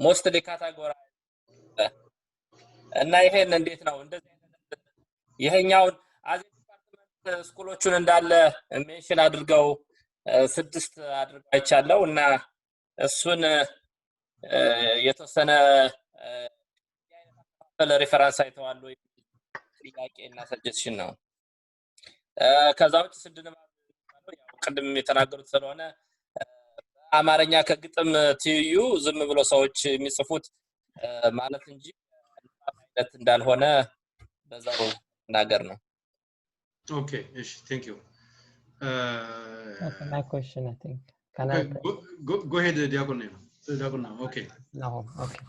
mostly categorized እና ይሄን እንዴት ነው እንደዚህ ይሄኛው አዚ ዲፓርትመንት ስኩሎቹን እንዳለ ሜንሽን አድርገው 6 አድርጋቻለሁ እና እሱን የተወሰነ ለሪፈረንስ አይተዋል ወይ ጥያቄና ሰጀሽን ነው ከዛውጭ ስድን ያው ቅድም የተናገሩት ስለሆነ አማርኛ ከግጥም ትዩ ዝም ብሎ ሰዎች የሚጽፉት ማለት እንጂ ማለት እንዳልሆነ በዛው ናገር ነው okay thank you okay, my question I think can go ahead Diakon okay no okay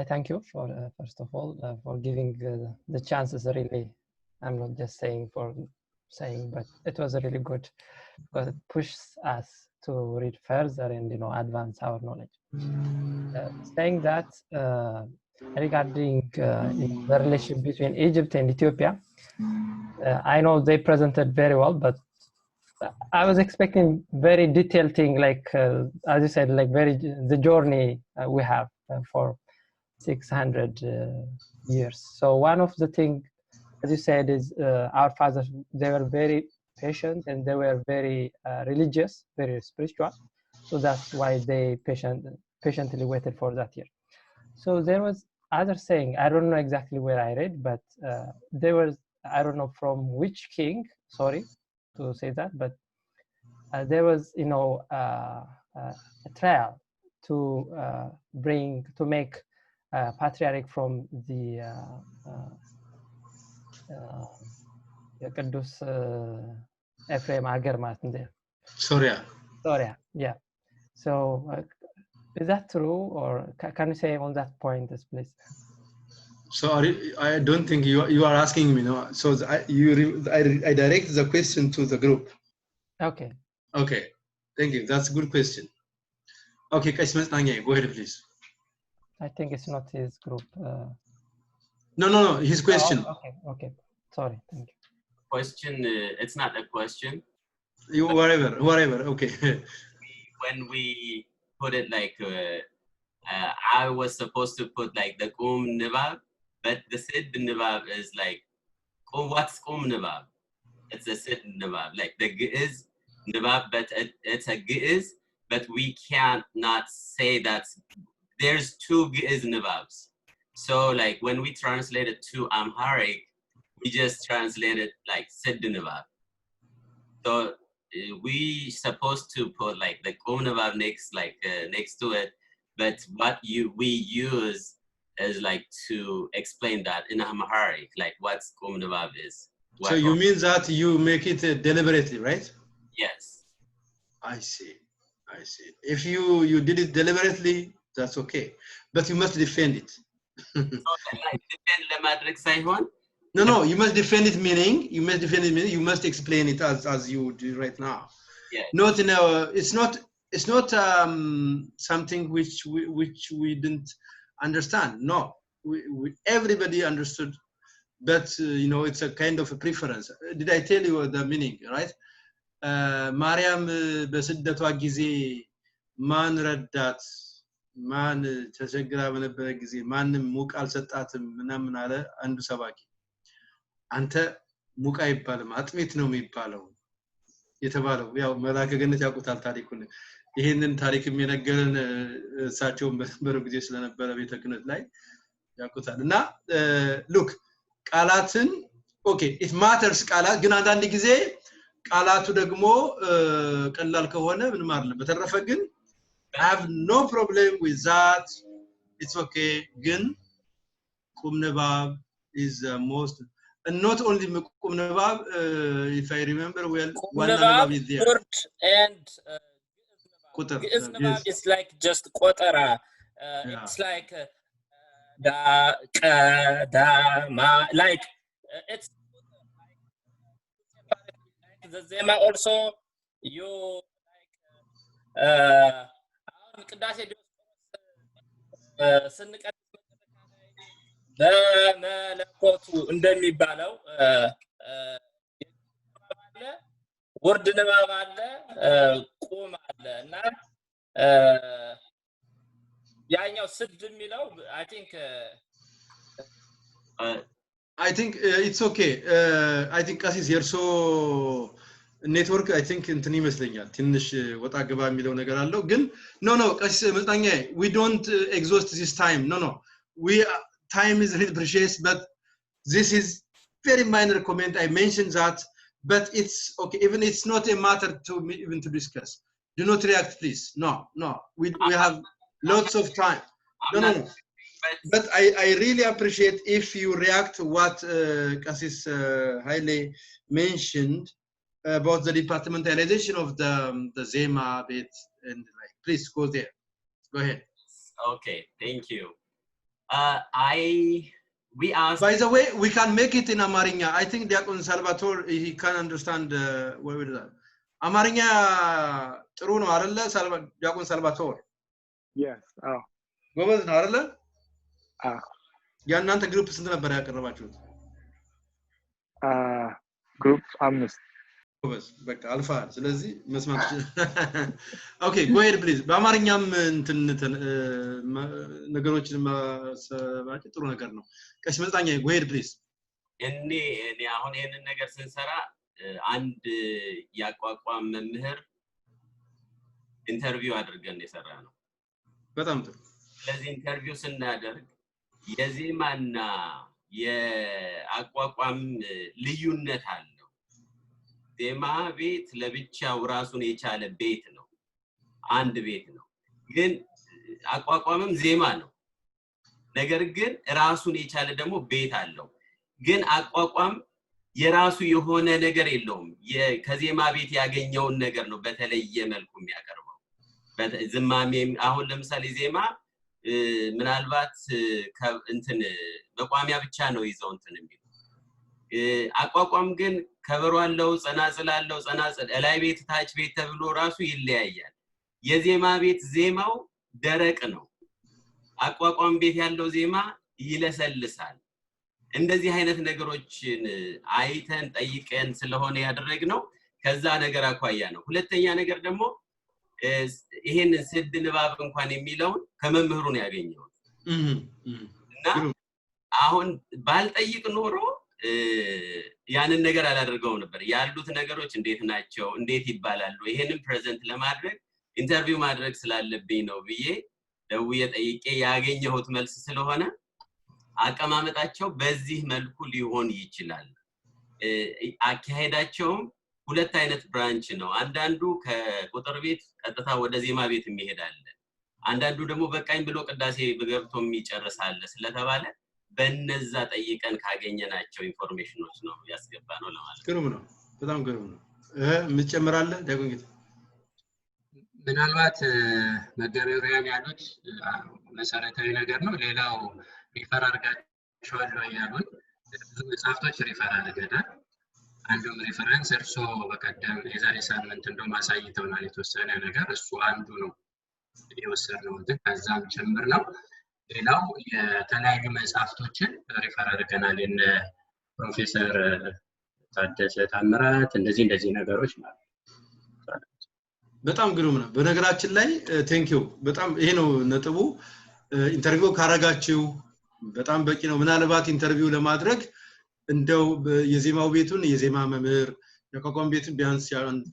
I thank you for first of all for giving the chances really I'm not just saying for saying but it was really good because it pushes us to read further and advance our knowledge saying that regarding the relationship between Egypt and Ethiopia I know they presented very well but I was expecting very detailed thing like as you said like very the journey we have for 600 years so one of the thing as you said is our fathers they were very patient and they were very religious very spiritual so that's why they patiently waited for that year so there was other saying I don't know exactly where I read but there was I don't know from which king sorry to say that but there was a trial to make patriarch from the ቅዱስ ኤፍሬም ሀገር ማለት እንደ Soria yeah so is that true or can you say on that point please so I don't think you are asking me no so I direct the question to the group okay thank you that's a good question okay Kaismas Tanya go ahead please I think it's not his group no his question okay sorry thank you question it's not a question you whatever okay when we put it like I was supposed to put like the Qum Nibab but the Sid Nibab is like what's Qum Nibab it's a Sid Nibab like the Giz Nibab but it's a Giz but we can't not say that there's 2 Giz Nibabs so like when we translate it to Amharic we just translate it like Sed Nibab. So we supposed to put like the Qum Nibab next to it, but what we use is like to explain that in Amharic, like what Qum Nibab is. So you mean that you make it deliberately, right? Yes. I see. If you did it deliberately, that's okay, but you must defend it. So like defend ለማድረግ ሳይሆን No, you must defend it, meaning you must explain it as you do right now. Yeah. Not in our, it's not something which we didn't understand. No, everybody understood, but you know, it's a kind of a preference. Did I tell you the meaning, right? ማርያም በስደቷ ጊዜ ማን ረዳት ማን ተቸግራ በነበረ ጊዜ ማንም ሙቅ አልሰጣትም ምናምን አለ አንዱ ሰባኪ አንተ ሙቅ አይባልም አጥሚት ነው የሚባለው የተባለው ያው መላከ ገነት ያውቁታል ታሪኩን ይሄንን ታሪክም የነገረን እሳቸው በነበረው ጊዜ ስለነበረ ቤተ ክህነት ላይ ያውቁታል እና ሉክ ቃላትን ኦኬ ኢት ማተርስ ቃላት ግን አንዳንድ ጊዜ ቃላቱ ደግሞ ቀላል ከሆነ ምን ማለት ነው በተረፈ ግን I have no problem with that it's okay ግን ቁም ንባብ is the most and not only ቁም ንባብ if I remember well one ንባብ is there and ቁጥር ንባብ is like just ቆጠራ it's like da ka da ma like it's the Zema also you like ቅዳሴ ስንቀጥ በመለኮቱ እንደሚባለው አለ ወርድ ንባብ አለ ቁም አለ እና ያኛው ስድ የሚለው I think it's okay I think ቀሲስ የርሶ ኔትወርክ I think እንትን ይመስለኛል ትንሽ ወጣ ገባ የሚለው ነገር አለው ግን no ቀሲስ መጣኛዬ we don't exhaust this time no time is really precious but this is very minor comment I mentioned that but it's okay even it's not a matter to even to discuss do not react please no we have lots of time no but I really appreciate if you react to what Qasis Haile mentioned about the departmentalization of the Zema bit and like please go there go ahead okay thank you we asked by the way we can make it in Amarinya I think Diakon Salvatore he can understand what is that Amarinya ጥሩ ነው አይደለ Diakon Salvatore yes ጎበዝ ነው አይደለ ያናንተ ግሩፕ ስንት ነበር ያቀርባችሁት ግሩፕ 5 ጎበዝ በቃ አልፋል ስለዚህ መስማት ኦኬ go ahead please በአማርኛም እንትን ነገሮችን ማሰባጭ ጥሩ ነገር ነው ቀስ መጣኛ go ahead please እኔ አሁን ይሄንን ነገር ስንሰራ አንድ ያቋቋም መምህር ኢንተርቪው አድርገን የሰራ ነው በጣም ጥሩ ስለዚህ ኢንተርቪው ስናደርግ የዜማና የአቋቋም ልዩነት አለው ዜማ ቤት ለብቻው ራሱን የቻለ ቤት ነው አንድ ቤት ነው ግን አቋቋምም ዜማ ነው ነገር ግን ራሱን የቻለ ደግሞ ቤት አለው ግን አቋቋም የራሱ የሆነ ነገር የለውም ከዜማ ቤት ያገኘውን ነገር ነው በተለየ መልኩ የሚያቀርበው ዝማሜም አሁን ለምሳሌ ዜማ ምናልባት እንትን በቋሚያ ብቻ ነው ይዘው እንትን የሚል አቋቋም ግን ከበሮ አለው ጸናጽል አለው ጸናጽል ላይ ቤት ታች ቤት ተብሎ ራሱ ይለያያል የዜማ ቤት ዜማው ደረቅ ነው አቋቋም ቤት ያለው ዜማ ይለሰልሳል እንደዚህ አይነት ነገሮችን አይተን ጠይቀን ስለሆነ ያደረግነው ከዛ ነገር አኳያ ነው ሁለተኛ ነገር ደግሞ ይሄን ስድ ንባብ እንኳን የሚለውን ከመምህሩ ነው ያገኘው እና አሁን ባልጠይቅ ኖሮ ያንን ነገር አላደርገው ነበር ያሉት ነገሮች እንዴት ናቸው እንዴት ይባላሉ ይሄንን ፕሬዘንት ለማድረግ ኢንተርቪው ማድረግ ስላለብኝ ነው ብዬ ደውዬ ጠይቄ ያገኘሁት መልስ ስለሆነ አቀማመጣቸው በዚህ መልኩ ሊሆን ይችላል አካሄዳቸው ሁለት አይነት ብራንች ነው አንዳንዱ ከቁጥር ቤት ቀጥታ ወደ ዜማ ቤት የሚሄዳል አንዳንዱ ደግሞ በቃኝ ብሎ ቅዳሴ በገብቶ የሚጨርሳል ስለተባለ በእነዛ ጠይቀን ካገኘናቸው ኢንፎርሜሽኖች ነው ያስገባ ነው ለማለት ግሩም ነው በጣም ግሩም ነው ምጨምራለ ዳግም ምናልባት መገበሪያን ያሉት መሰረታዊ ነገር ነው ሌላው ሪፈር አድርጋቸዋል ነው ያሉት ብዙ መጽሐፍቶች ሪፈር አድርገናል አንዱም ሪፈረንስ እርሶ በቀደም የዛሬ ሳምንት እንደው ማሳይተውናል የተወሰነ ነገር እሱ አንዱ ነው የወሰነው ግን ከዛም ጭምር ነው ሌላው የተለያዩ መጽሐፍቶችን ሪፈር አድርገናል እነ ፕሮፌሰር ታደሰ ታምራት እንደዚህ ነገሮች ማለት በጣም ግሩም ነው በነገራችን ላይ ቴንክ ዩ በጣም ይሄ ነው ነጥቡ ኢንተርቪው ካረጋችሁ በጣም በቂ ነው ምናልባት ኢንተርቪው ለማድረግ እንደው የዜማው ቤቱን የዜማ መምህር ያቋቋም ቤቱን ቢያንስ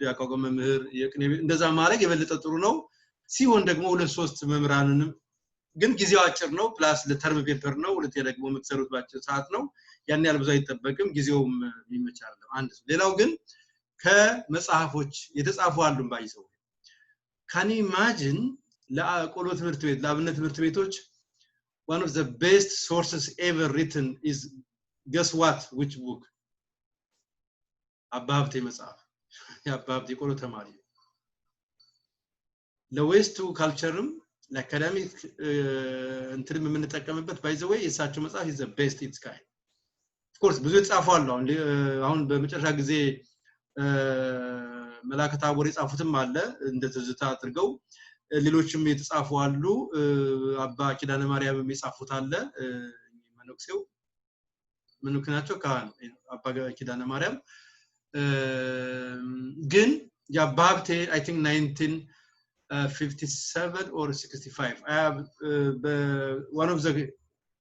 ያቋቋም መምህር የቅኔ እንደዛ ማድረግ የበለጠ ጥሩ ነው ሲሆን ደግሞ ሁለት ሶስት መምህራንንም ግን ጊዜው አጭር ነው ፕላስ ለተርም ፔፐር ነው ሁለት ደግሞ የምትሰሩት ባጭር ሰዓት ነው ያን ያህል ብዙ አይተበቅም ጊዜውም ይመቻል አንድ ሌላው ግን ከመጽሐፎች የተጻፉ አሉን ባይሰው can you imagine ለቆሎ ትምህርት ቤት ለአብነት ትምህርት ቤቶች one of the best sources ever written is guess what which book አባብቴ መጽሐፍ ያባብቴ ቆሎ ተማሪ ለዌስቱ ካልቸርም ለአካዳሚክ እንትንም የምንጠቀምበት by the way የሳቸው መጽሐፍ is the best its kind of course ብዙ ጻፈዋል አሁን በመጨረሻ ጊዜ መላእክት አቦር የጻፉትም አለ እንደ ትዝታ አድርገው ሌሎችም የተጻፉ አሉ አባ ኪዳነ ማርያም የሚጻፉት አለ መነኩሴው ምንክናቸው ካህን አባ ኪዳነ ማርያም ግን ያባብቴ I think 1957 or 65 I have one of the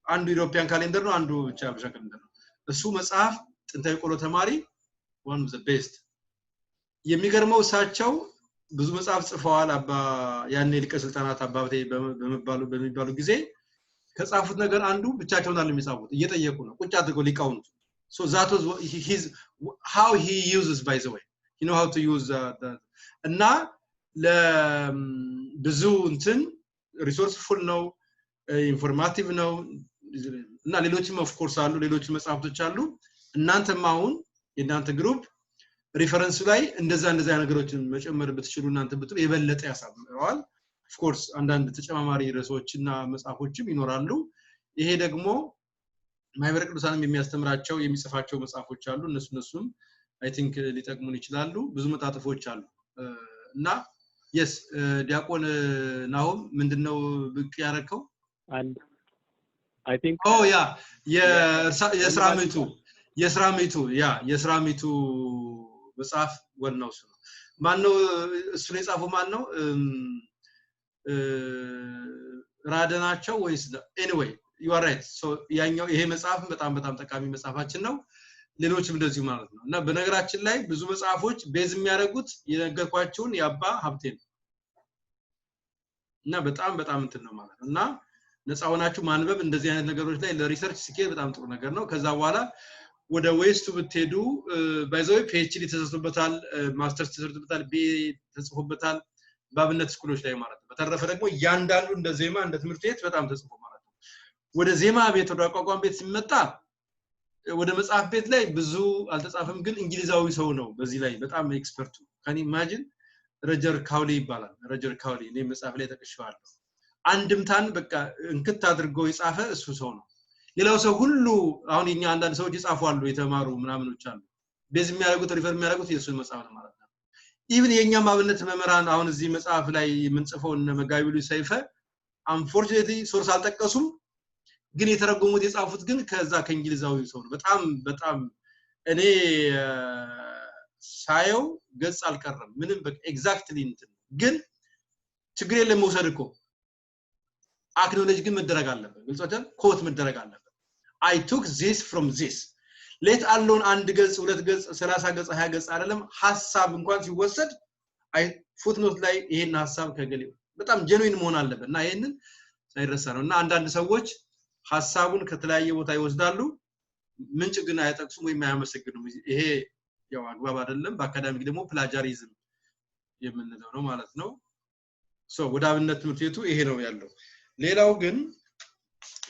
አንዱ ዩሮፒያን ካሌንደር ነው አንዱ ብቻ አበሻ ካሌንደር ነው እሱ መጽሐፍ ጥንታዊ ቆሎ ተማሪ one of the best የሚገርመው ሳቸው ብዙ መጽሐፍ ጽፈዋል አባ ያኔ ሊቀ ስልጣናት አባብቴ በሚባሉ ጊዜ ከጻፉት ነገር አንዱ ብቻቸውን አለ የሚጻፉት እየጠየቁ ነው ቁጭ አድርገው ሊቃውንቱ so that was his how he uses by the way you know how to use እና ለብዙ እንትን resourceful ነው informative ነው እና ሌሎችም of course አሉ ሌሎች መጽሐፍቶች አሉ እናንተም አሁን የናንተ ግሩፕ ሪፈረንስ ላይ እንደዛ ነገሮችን መጨመር ብትችሉ እናንተ ብትሉ የበለጠ ያሳምራል of course አንዳንድ ተጨማማሪ ርዕሶችና መጽሐፎችም ይኖራሉ ይሄ ደግሞ ማይበረ ቅዱሳንም የሚያስተምራቸው የሚጽፋቸው መጽሐፎች አሉ እነሱም I think ሊጠቅሙን ይችላሉ ብዙ መጣጥፎች አሉ እና yes ዲያቆን ናሆም ምንድነው ብቅ ያረከው and I think oh yeah የስራሚቱ መጽሐፍ ወናው እሱ ነው ማነው እሱን የጻፈው ማነው ራደናቸው ወይስ anyway you are right so ያኛው ይሄ መጽሐፍ በጣም ጠቃሚ መጽሐፋችን ነው ሌሎችም እንደዚሁ ማለት ነው እና በነገራችን ላይ ብዙ መጽሐፎች ቤዝ የሚያደርጉት የነገርኳችሁን ያባ ሀብቴን እና በጣም እንትን ነው ማለት እና ነፃውናችሁ ማንበብ እንደዚህ አይነት ነገሮች ላይ ለሪሰርች ስኬት በጣም ጥሩ ነገር ነው ከዛ በኋላ ወደ ዌስቱ ብትሄዱ ባይዘው PhD ተሰጥቶበታል ማስተርስ ተሰጥቶበታል BA ተጽፎበታል ባብነት ስኩሎች ላይ ማለት ነው በተረፈ ደግሞ ያንዳንዱ እንደ ዜማ እንደ ትምህርት ቤት በጣም ተጽፎ ማለት ነው ወደ ዜማ ቤት ወደ አቋቋም ቤት ሲመጣ ወደ መጽሐፍ ቤት ላይ ብዙ አልተጻፈም ግን እንግሊዛዊ ሰው ነው በዚህ ላይ በጣም ኤክስፐርቱ can you imagine ረጀር ካውሊ ይባላል ረጀር ካውሊ እኔ መጽሐፍ ላይ ተቀሽዋለሁ አንድምታን በቃ እንክት አድርጎ ይጻፈ እሱ ሰው ነው ሌላው ሰው ሁሉ አሁን እኛ አንዳንድ ሰዎች ይጻፋሉ የተማሩ ምናምኖች አሉ ቤዝ የሚያደርጉት ሪፈር የሚያደርጉት የሱን መጽሐፍ ነው ማለት ነው ኢቭን የኛ ማብነት መመራን አሁን እዚህ መጽሐፍ ላይ የምንጽፈው እነ መጋቢሉ ሰይፈ unfortunately ሶርስ አልጠቀሱም ግን የተረጎሙት የጻፉት ግን ከዛ ከእንግሊዛዊ ሰው ነው በጣም እኔ ሳየው ገጽ አልቀረም ምንም በቃ ኤግዛክትሊ እንትን ግን ችግር የለም መውሰድ እኮ አክኖሌጅ ግን መደረግ አለበት ግልጾታል ኮት መደረግ አለበት I took this from this let alone አንድ ገጽ ሁለት ገጽ 30 ገጽ 20 ገጽ አይደለም ሐሳብ እንኳን ሲወሰድ አይ ፉትኖት ላይ ይሄን ሐሳብ ከገሌ በጣም ጀኑዊን መሆን አለበትና ይሄንን ሳይረሳ ነውና አንዳንድ ሰዎች ሐሳቡን ከተለያየ ቦታ ይወስዳሉ ምንጭ ግን አይጠቅሱም ወይ ማያመሰግኑም ይሄ ያው አግባብ አይደለም በአካዳሚክ ደግሞ ፕላጃሪዝም የምንለው ነው ማለት ነው ወደ አብነት ትምህርት ቤቱ ይሄ ነው ያለው ሌላው ግን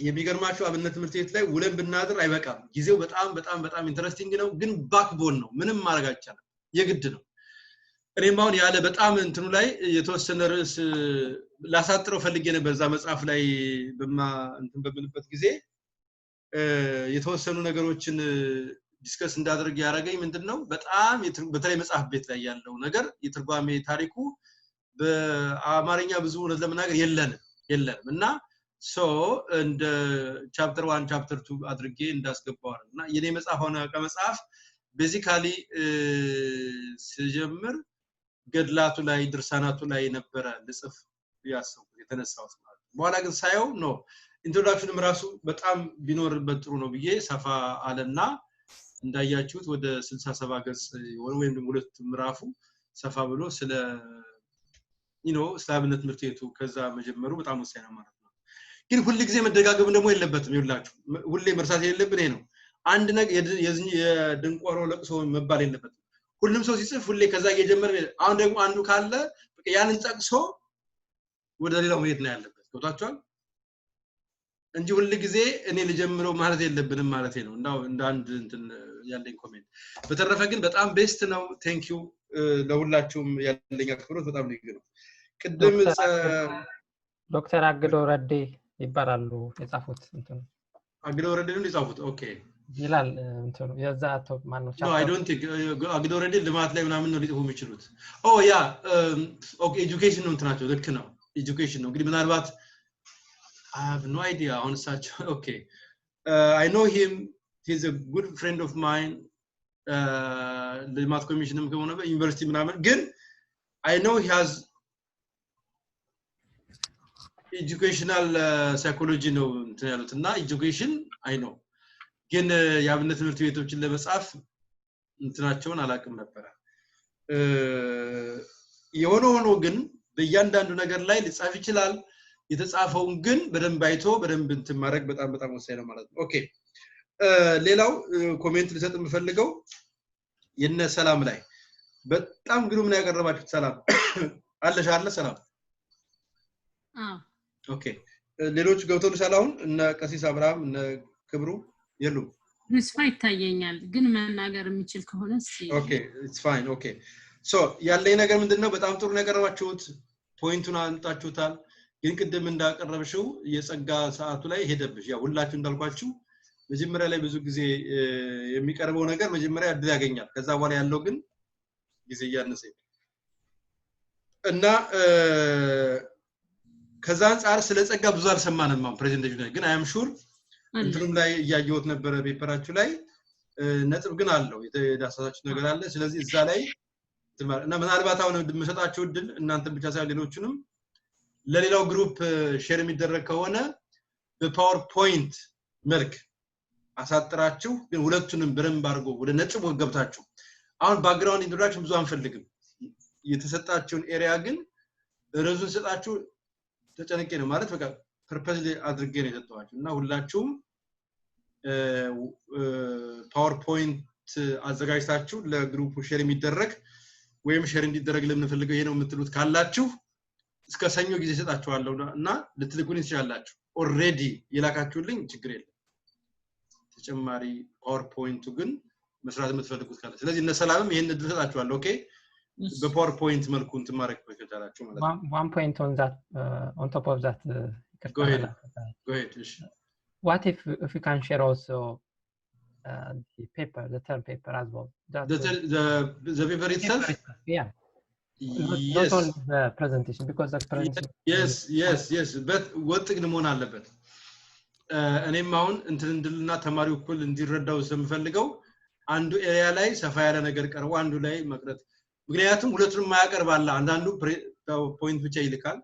የሚገርማችሁ አብነት ትምህርት ቤት ላይ ውለን ብናድር አይበቃም ጊዜው በጣም ኢንተረስቲንግ ነው ግን ባክቦን ነው ምንም ማድረግ አይቻልም የግድ ነው እኔም አሁን ያለ በጣም እንትኑ ላይ የተወሰነ ርዕስ ላሳጥረው ፈልጌ ነበር ዛ መጽሐፍ ላይ በምንበት ጊዜ የተወሰኑ ነገሮችን ዲስከስ እንዳደርግ ያረጋኝ ምንድነው በጣም በተለይ መጽሐፍ ቤት ላይ ያለው ነገር የትርጓሜ ታሪኩ በአማርኛ ብዙ ነው ለምናገር የለንም እና እንደ ቻፕተር 1 ቻፕተር 2 አድርጌ እንዳስገባው እና የኔ መጽሐፍ ሆነ ከመጽሐፍ ቤዚካሊ ሲጀምር ገድላቱ ላይ ድርሳናቱ ላይ ነበር ለጽፍ ያሰብኩት የተነሳውት ማለት በኋላ ግን ሳየው ነው ኢንትሮዳክሽንም ራሱ በጣም ቢኖርበት ጥሩ ነው ብዬ ሰፋ አለና እንዳያችሁት ወደ 67 ገጽ ወይም ደግሞ ሁለት ምዕራፉ ሰፋ ብሎ ስለ ስለ አብነት ትምህርት ቤቱ ከዛ መጀመሩ በጣም ወሳኝ ነው ማለት ነው ግን ሁሉ ጊዜ መደጋገም ደግሞ የለበትም ይውላችሁ ሁሌ መርሳት የለብን ይሄ ነው አንድ ነገር የድንቆሮ ለቅሶ መባል የለበትም ሁሉም ሰው ሲጽፍ ሁሌ ከዛ እየጀመረ አሁን ደግሞ አንዱ ካለ በቃ ያንን ጠቅሶ ወደ ሌላው መሄድ ነው ያለበት ወጣቷል እንጂ ሁሉ ጊዜ እኔ ልጀምረው ማለት የለብንም ማለት ነው እንደ አንድ እንትን ያለኝ ኮሜንት በተረፈ ግን በጣም ቤስት ነው ቴንክ ዩ ለሁላችሁም ያለኝ አክብሮት በጣም ልዩ ነው ቅድም ዶክተር አግዶ ረዴ ይባላሉ የጻፉት እንትን አግዶ ረዴ ነው የጻፉት ኦኬ ይላል እንትኑ የዛ ቶፕ ማን ነው No I don't think አግዶ ረዴ ልማት ላይ ምናምን ነው ሊጽፉ የሚችሉት ያ ኦኬ ኤጁኬሽን ነው እንትናቸው ልክ ነው ኤጁኬሽን ነው እንግዲህ ምናልባት I have no idea on such okay I know him he's a good friend of mine ልማት ኮሚሽንም ከሆነ በዩኒቨርሲቲ ምናምን ግን I know he has educational psychology ነው እንትን ያሉትና education I know ግን የአብነት ትምህርት ቤቶችን ለመጻፍ እንትናቸውን አላቅም ነበር የሆነ ግን በእያንዳንዱ ነገር ላይ ሊጻፍ ይችላል የተጻፈውን ግን በደንብ አይቶ በደንብ እንትን ማድረግ በጣም ወሳኝ ነው ማለት ነው ኦኬ ሌላው ኮሜንት ልሰጥ የምፈልገው የነ ሰላም ላይ በጣም ግሩም ነው ያቀረባችሁት ሰላም አለ ሰላም ኦኬ ሌሎች ገብተውልሻል አሁን እነ ቀሲስ አብርሃም እነ ክብሩ የሉም ተስፋ ይታየኛል ግን መናገር የሚችል ከሆነ ኦኬ ኢትስ ፋይን ኦኬ ያለኝ ነገር ምንድነው በጣም ጥሩ ነገር ያቀረባችሁት ፖይንቱን አንጣችሁታል ግን ቅድም እንዳቀረብሽው የጸጋ ሰዓቱ ላይ ሄደብሽ ያው ሁላችሁ እንዳልኳችሁ መጀመሪያ ላይ ብዙ ጊዜ የሚቀርበው ነገር መጀመሪያ እድል ያገኛል ከዛ በኋላ ያለው ግን ጊዜ ያነሰ እና ከዛ አንፃር ስለ ጸጋ ብዙ አልሰማንም ማም ፕሬዘንቴሽን ላይ ግን አይ አም ሹር እንትንም ላይ ያያየሁት ነበር ፔፐራችሁ ላይ ነጥብ ግን አለው የዳሰሳችሁ ነገር አለ ስለዚህ እዛ ላይ እና ምናልባት አሁን የምሰጣችሁ እድል እናንተ ብቻ ሳይሆን ሌሎችንም ለሌላው ግሩፕ ሼር የሚደረግ ከሆነ በፓወርፖይንት መልክ አሳጥራችሁ ግን ሁለቱንም በደንብ አድርጎ ወደ ነጥብ ገብታችሁ አሁን ባክግራውንድ ኢንትሮዳክሽን ብዙ አንፈልግም የተሰጣችሁን ኤሪያ ግን ርዕሱን ሰጣችሁ ተጨነቄ ነው ማለት በቃ ፐርፐስሊ አድርጌ ነው የሰጠዋችሁ እና ሁላችሁም ፓወርፖይንት አዘጋጅታችሁ ለግሩፑ ሼር የሚደረግ ወይም ሼር እንዲደረግ ለምንፈልገው ይሄ ነው የምትሉት ካላችሁ እስከ ሰኞ ጊዜ ሰጣችኋለሁ እና ልትልኩልኝ ትችላላችሁ ኦሬዲ የላካችሁልኝ ችግር የለም ተጨማሪ ፓወርፖይንቱ ግን መስራት የምትፈልጉት ካለ ስለዚህ እነ ሰላምም ይሄን እድል ሰጣችኋለሁ ኦኬ በፓወርፖይንት መልኩ እንትን ማድረግ ትችላላችሁ ማለት ነው one point on that on top of that go ahead what if you can share also the paper the term paper as well the paper itself yeah not only the presentation because the presentation yes but what ግን መሆን አለበት እኔም አሁን እንድልና ተማሪው እኩል እንዲረዳው ስለምፈልገው አንዱ ኤሪያ ላይ ሰፋ ያለ ነገር ቀርቦ አንዱ ላይ መቅረት ምክንያቱም ሁለቱንም ማያቀርባላ አንዳንዱ ፖይንት ብቻ ይልካል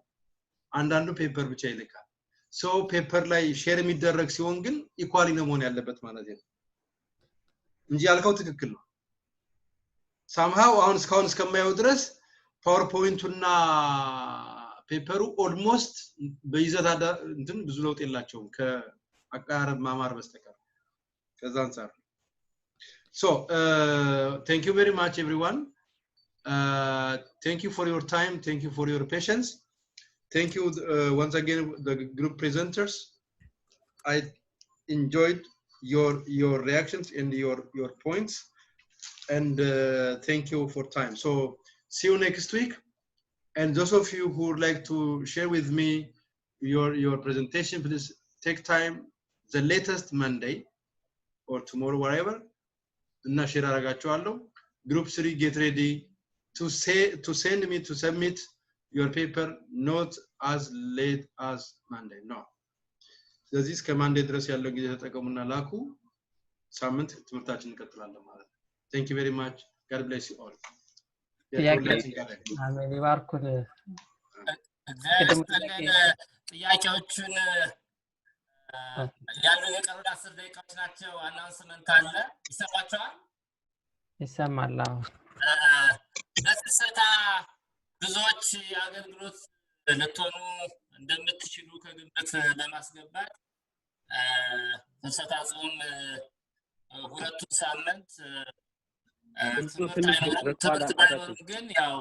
አንዳንዱ ፔፐር ብቻ ይልካል ሶ ፔፐር ላይ ሼር የሚደረግ ሲሆን ግን ኢኳሊ ነው መሆን ያለበት ማለት ነው እንጂ ያልከው ትክክል ነው somehow አሁን እስካሁን እስከማየው ድረስ ፓወርፖይንቱና ፔፐሩ ኦልሞስት በይዘት እንትን ብዙ ለውጥ የላቸውም አቃረብ ማማር በስተቀር ከዛ አንፃር so thank you very much everyone thank you for your time thank you for your patience thank you once again the group presenters I enjoyed your reactions and your points and thank you for time so see you next week and those of you who would like to share with me your presentation please take time the latest Monday or tomorrow whatever እና ሼር አረጋቸዋለሁ group 3 get ready to send me to submit your paper not as late as Monday no ስለዚህ እስከ ማንዴ ድረስ ያለው ጊዜ ተጠቀሙና ላኩ ሳምንት ትምህርታችንን እንቀጥላለን ማለት ነው thank you very much god bless you all አሜን ይባርኩን ጥያቄዎቹን ያሉ የቀሩ 10 ደቂቃዎች ናቸው አናውንስመንት አለ ይሰማችኋል ይሰማል በስሰታ ብዙዎች አገልግሎት ለተኑ እንደምትችሉ ከግምት ለማስገባት ፍልሰታ ጾም ሁለቱ ሳምንት ትምህርት ባይኖርም ግን ያው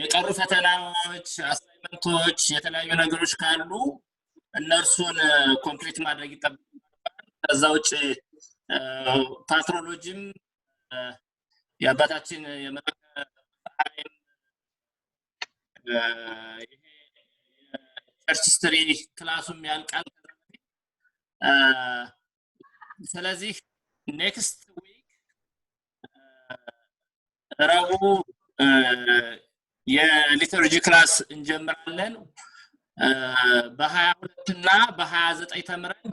የቀሩ ፈተናዎች አሳይመንቶች የተለያዩ ነገሮች ካሉ እነርሱን ኮምፕሊት ማድረግ ይጠበቃል ከዛ ውጪ ፓትሮሎጂም የአባታችን የመላከ ቸርች ሂስትሪ ክላሱም ያልቃል ስለዚህ ኔክስት ዊክ ረቡዕ የሊተርጂ ክላስ እንጀምራለን በ22 እና በ29 ተምረን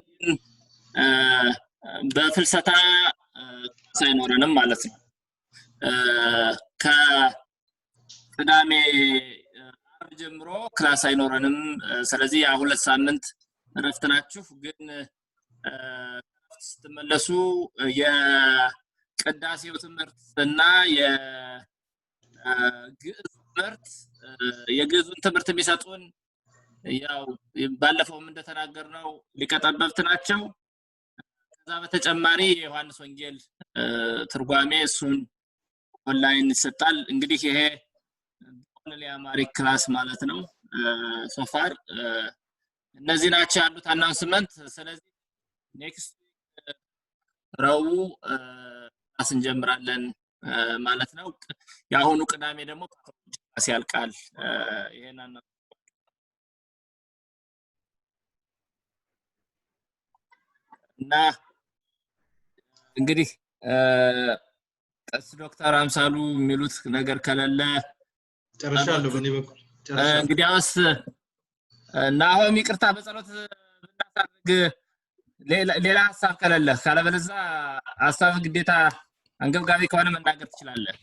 በፍልሰታ ሳይኖረንም ማለት ነው ከቅዳሜ ዓርብ ጀምሮ ክላስ አይኖረንም ስለዚህ ያ ሁለት ሳምንት እረፍት ናችሁ ግን ስትመለሱ የቅዳሴው ትምህርትና የግዕዝ ትምህርት የግዕዙን ትምህርት የሚሰጡን ያው ባለፈውም እንደተናገርነው ሊቀጠበብት ናቸው ከዛ በተጨማሪ የዮሐንስ ወንጌል ትርጓሜ እሱን ኦንላይን ይሰጣል እንግዲህ ይሄ ኦንላይን አማሪክ ክላስ ማለት ነው ሶፋር እነዚህ ናቸው ያሉት አናውንስመንት ስለዚህ ኔክስት ረቡዕ ክላስ እንጀምራለን ማለት ነው ያሁኑ ቅዳሜ ደግሞ ክላስ ያልቃል ይሄንን እና እንግዲህ ቀስ ዶክተር አምሳሉ የሚሉት ነገር ከሌለ ጨርሻለሁ በኔ በኩል እንግዲያውስ ናሆም ይቅርታ በጸሎት ብናሳርግ ሌላ ሐሳብ ከሌለ ካለበለዚያ ሐሳብ ግዴታ አንገብጋቢ ከሆነ መናገር ትችላለህ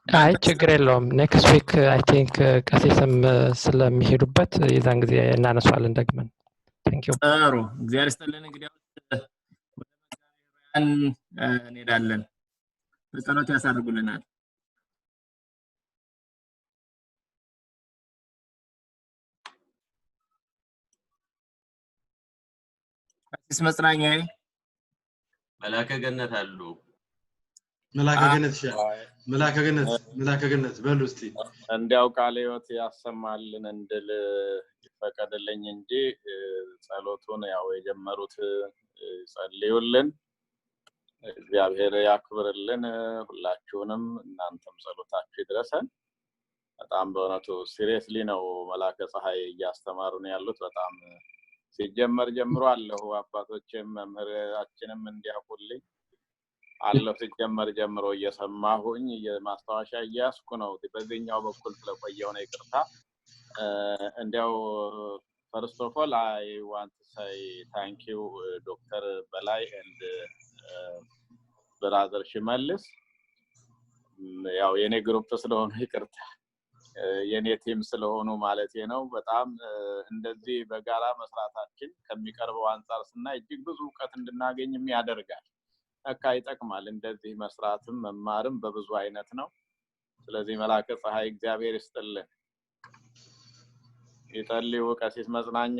አይ ችግር የለውም ኔክስት ዊክ አይ ቲንክ ቀሲስም ስለሚሄዱበት የዛን ጊዜ እናነሳዋለን ደግመን ቴንክ ዩ ጥሩ እግዚአብሔር ይስጥልን እንግዲያውስ እንሄዳለን በጸሎት ያሳርጉልናል ቀሲስ መጽናኛዬ መላከ ገነት አሉ መላከ ገነት በሉ እስቲ እንዲያው ቃለ ሕይወት ያሰማልን እንድል ይፈቀድልኝ እንጂ ጸሎቱን ያው የጀመሩት ጸልዩልን እግዚአብሔር ያክብርልን ሁላችሁንም እናንተም ጸሎታችሁ ይድረሰን በጣም በእውነቱ ሲሪየስሊ ነው መላከ ፀሐይ እያስተማሩን ያሉት በጣም ሲጀመር ጀምሯለሁ አባቶችም መምህራችንም እንዲያውቁልኝ አለፍ ሲጀመር ጀምሮ እየሰማሁኝ የማስተዋሻ እያስኩ ነው በዚህኛው በኩል ስለቆየው ነው ይቅርታ እንዲያው first of all I want to say thank you Dr. Belai and brother Shimalis ያው የኔ ግሩፕ ስለሆነ ይቅርታ የኔ ቲም ስለሆኑ ማለት ነው በጣም እንደዚህ በጋራ መስራታችን ከሚቀርበው አንፃር ስናይ እጅግ ብዙ ዕውቀት እንድናገኝ የሚያደርጋል አካ ይጠቅማል እንደዚህ መስራትም መማርም በብዙ አይነት ነው ስለዚህ መላከ ፀሐይ እግዚአብሔር ይስጥልን ይጠልዩ ቀሲስ መጽናኛ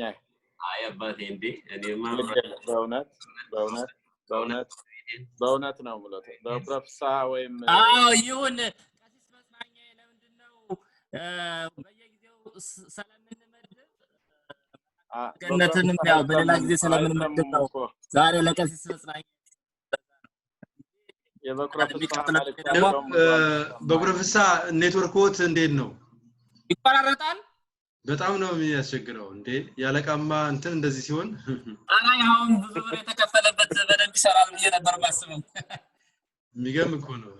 አይ አባቴ እንዴ እኔማ በእውነት ነው ማለት በፕሮፌሳ ወይም አዎ ይሁን ቀሲስ መጽናኛ ለምንድነው በየጊዜው ስለምንመድብ ገነትንም ያው በሌላ ጊዜ ስለምንመድብ ነው ዛሬ ለቀሲስ መጽናኛ በፕሮፌሳ ኔትወርክዎት እንዴት ነው ይቆራረጣል በጣም ነው የሚያስቸግረው እንዴ ያለቃማ እንትን እንደዚህ ሲሆን አይ አሁን ብዙ ብር የተከፈለበት በደንብ ይሰራል ብዬ ነበር ማስበው የሚገርም እኮ ነው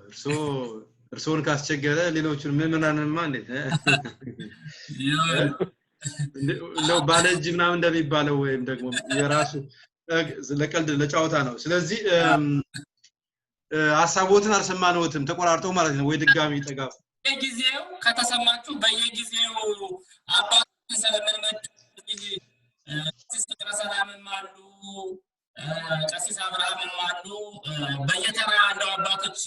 እርሶን ካስቸገረ ሌሎቹን ምንናንማ እንዴት ነው ባለጅ ምናምን እንደሚባለው ወይም ደግሞ የራሱ ለቀልድ ለጫውታ ነው ስለዚህ ሐሳቦትን አልሰማነውትም ተቆራርጠው ማለት ነው ወይ ድጋሚ ይጠጋፍ በየጊዜው ከተሰማችሁ በየጊዜው አባቶች ስለምንመድ ቀሲስ ተሰላምም አሉ ቀሲስ አብርሃምም አሉ በየተራ እንደው አባቶች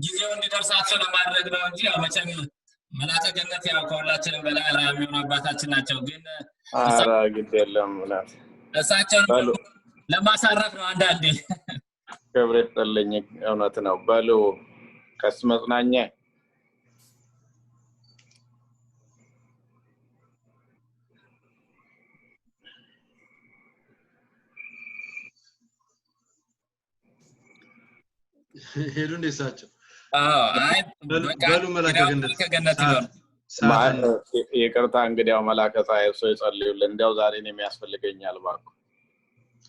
ጊዜው እንዲደርሳቸው ለማድረግ ነው እንጂ መቼም መላከ ገነት ያው ከሁላችንም በላይ አራሚውን አባታችን ናቸው ግን አራግት የለም ማለት እሳቸው ለማሳረፍ ነው አንዳንዴ ገብሬ ተለኝ እውነት ነው ባሉ ቀሲስ መጽናኛ ሄዱ እንደሳቸው አይ በሉ መላከ ገነት ይቅርታ እንግዲያው መላከ ፀሐይ ሰው ይጸልዩልን እንዲያው ዛሬ ነው የሚያስፈልገኛል ባኩ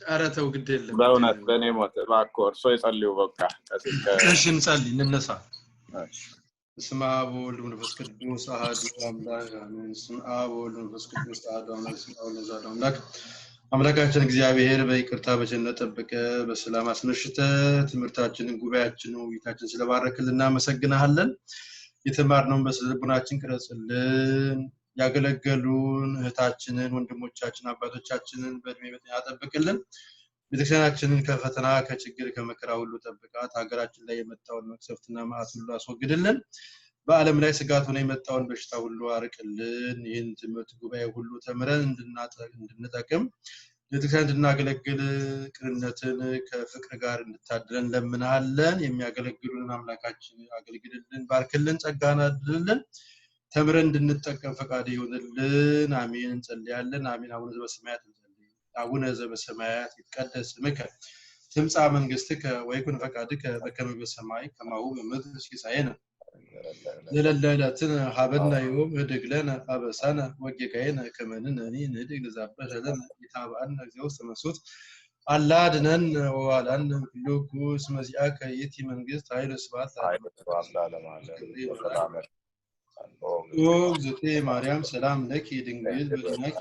ኧረ ተው ግድ የለም በእውነት በእኔ ሞት ባኩ ሰው ይጸልዩ በቃ እሺ እንጸልይ እንነሳ በስመ አብ ወወልድ ወመንፈስ ቅዱስ አሐዱ አምላክ አሜን በስመ አብ ወወልድ ወመንፈስ ቅዱስ አሐዱ አምላክ አምላካችን እግዚአብሔር በይቅርታ በቸርነት ጠብቀ በሰላም አስነሽተ ትምህርታችንን ጉባኤያችንን ውይይታችንን ስለባረክልና እናመሰግናለን የተማርነውን በልቦናችን ቅረጽልን ያገለገሉን እህታችንን ወንድሞቻችን አባቶቻችንን በእድሜ በጤና ያጠብቅልን ቤተክርስቲያናችንን ከፈተና ከችግር ከመከራ ሁሉ ጠብቃት ሀገራችን ላይ የመጣውን መቅሰፍትና መዓት ሁሉ አስወግድልን በአለም ላይ ስጋት ሆነ የመጣውን በሽታ ሁሉ አርቅልን ይህን ትምህርት ጉባኤ ሁሉ ተምረን እንድንጠቅም ቤተክርስቲያን እንድናገለግል ቅንነትን ከፍቅር ጋር እንድታድለን ለምንሃለን የሚያገለግሉን አምላካችን አገልግልልን ባርክልን ጸጋና አድልልን ተምረን እንድንጠቀም ፈቃድ ይሁንልን አሜን እንጸልያለን አሜን አቡነ ዘበሰማያት ይትቀደስ ስምከ ትምጻእ መንግሥትከ ወይኩን ፈቃድከ በከመ በሰማይ ከማሁ በምድር ሲሳየነ ዘለለዕለትነ ሀበነ ዮም ህድግ ለነ አበሳነ ወጌጋየነ ከመ ንሕነኒ ንህድግ ለዘአበሰለነ ኢታብአነ እግዚኦ ተመስጦ አላ አድኅነነ ወባልዐነ ኩሉ ኩስ መዚአከ ይእቲ መንግሥት ኃይል ስብሐት ለዓለመ ዓለም ኦ ዘቴ ማርያም ሰላም ለኪ ድንግል በድናኪ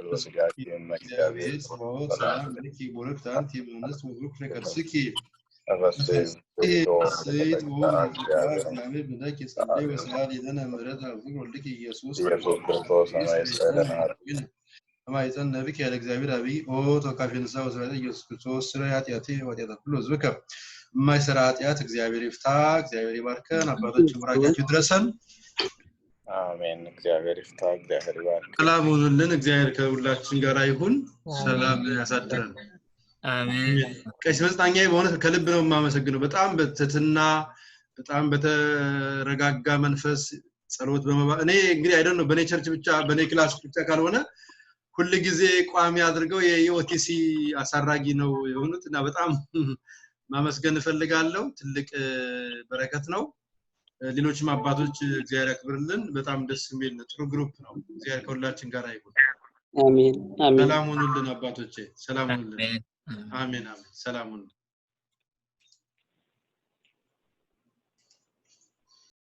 በስጋኪ እግዚአብሔር ሰላም ለኪ ወርክት አንቲ በእንስት ወብሩክ ፍሬከርስኪ ሰይድ ወናቤ ብለኪ ጸልይ ወሰዓሊ ለነ ምሕረተ አብዝር ወልድኪ ኢየሱስ ክርስቶስ ሰማይፀን ነብኪ ያለ እግዚአብሔር አብይ ኦ ተካፊ ንስሐ ወሰዓሊ ኢየሱስ ክርስቶስ ስራ ኃጢአቴ ወኃጢአተ ሁሉ ሕዝብከ የማይሰራ ኃጢአት እግዚአብሔር ይፍታ እግዚአብሔር ይባርከን አባቶች ምራቃችሁ ድረሰን አሜን እግዚአብሔር ይፍታ እግዚአብሔር ይባርክ ሰላም ሁኑልን እግዚአብሔር ከሁላችን ጋር ይሁን ሰላም ያሳድረን አሜን ቀሲስ መጽናኛዬ በእውነት ከልብ ነው የማመሰግነው በጣም በትህትና በጣም በተረጋጋ መንፈስ ጸሎት እኔ እንግዲህ አይደል ነው በኔ ቸርች ብቻ በኔ ክላስ ብቻ ካልሆነ ሁሉ ጊዜ ቋሚ አድርገው የኦቲሲ አሳራጊ ነው የሆኑትና በጣም ማመስገን ፈልጋለሁ ትልቅ በረከት ነው ሌሎችም አባቶች እግዚአብሔር ያክብርልን በጣም ደስ የሚል ጥሩ ግሩፕ ነው እግዚአብሔር ከሁላችን ጋር ይሁን አሜን አሜን ሰላም ሁኑልን አባቶቼ ሰላም ሁኑልን አሜን አሜን ሰላም ሁኑልን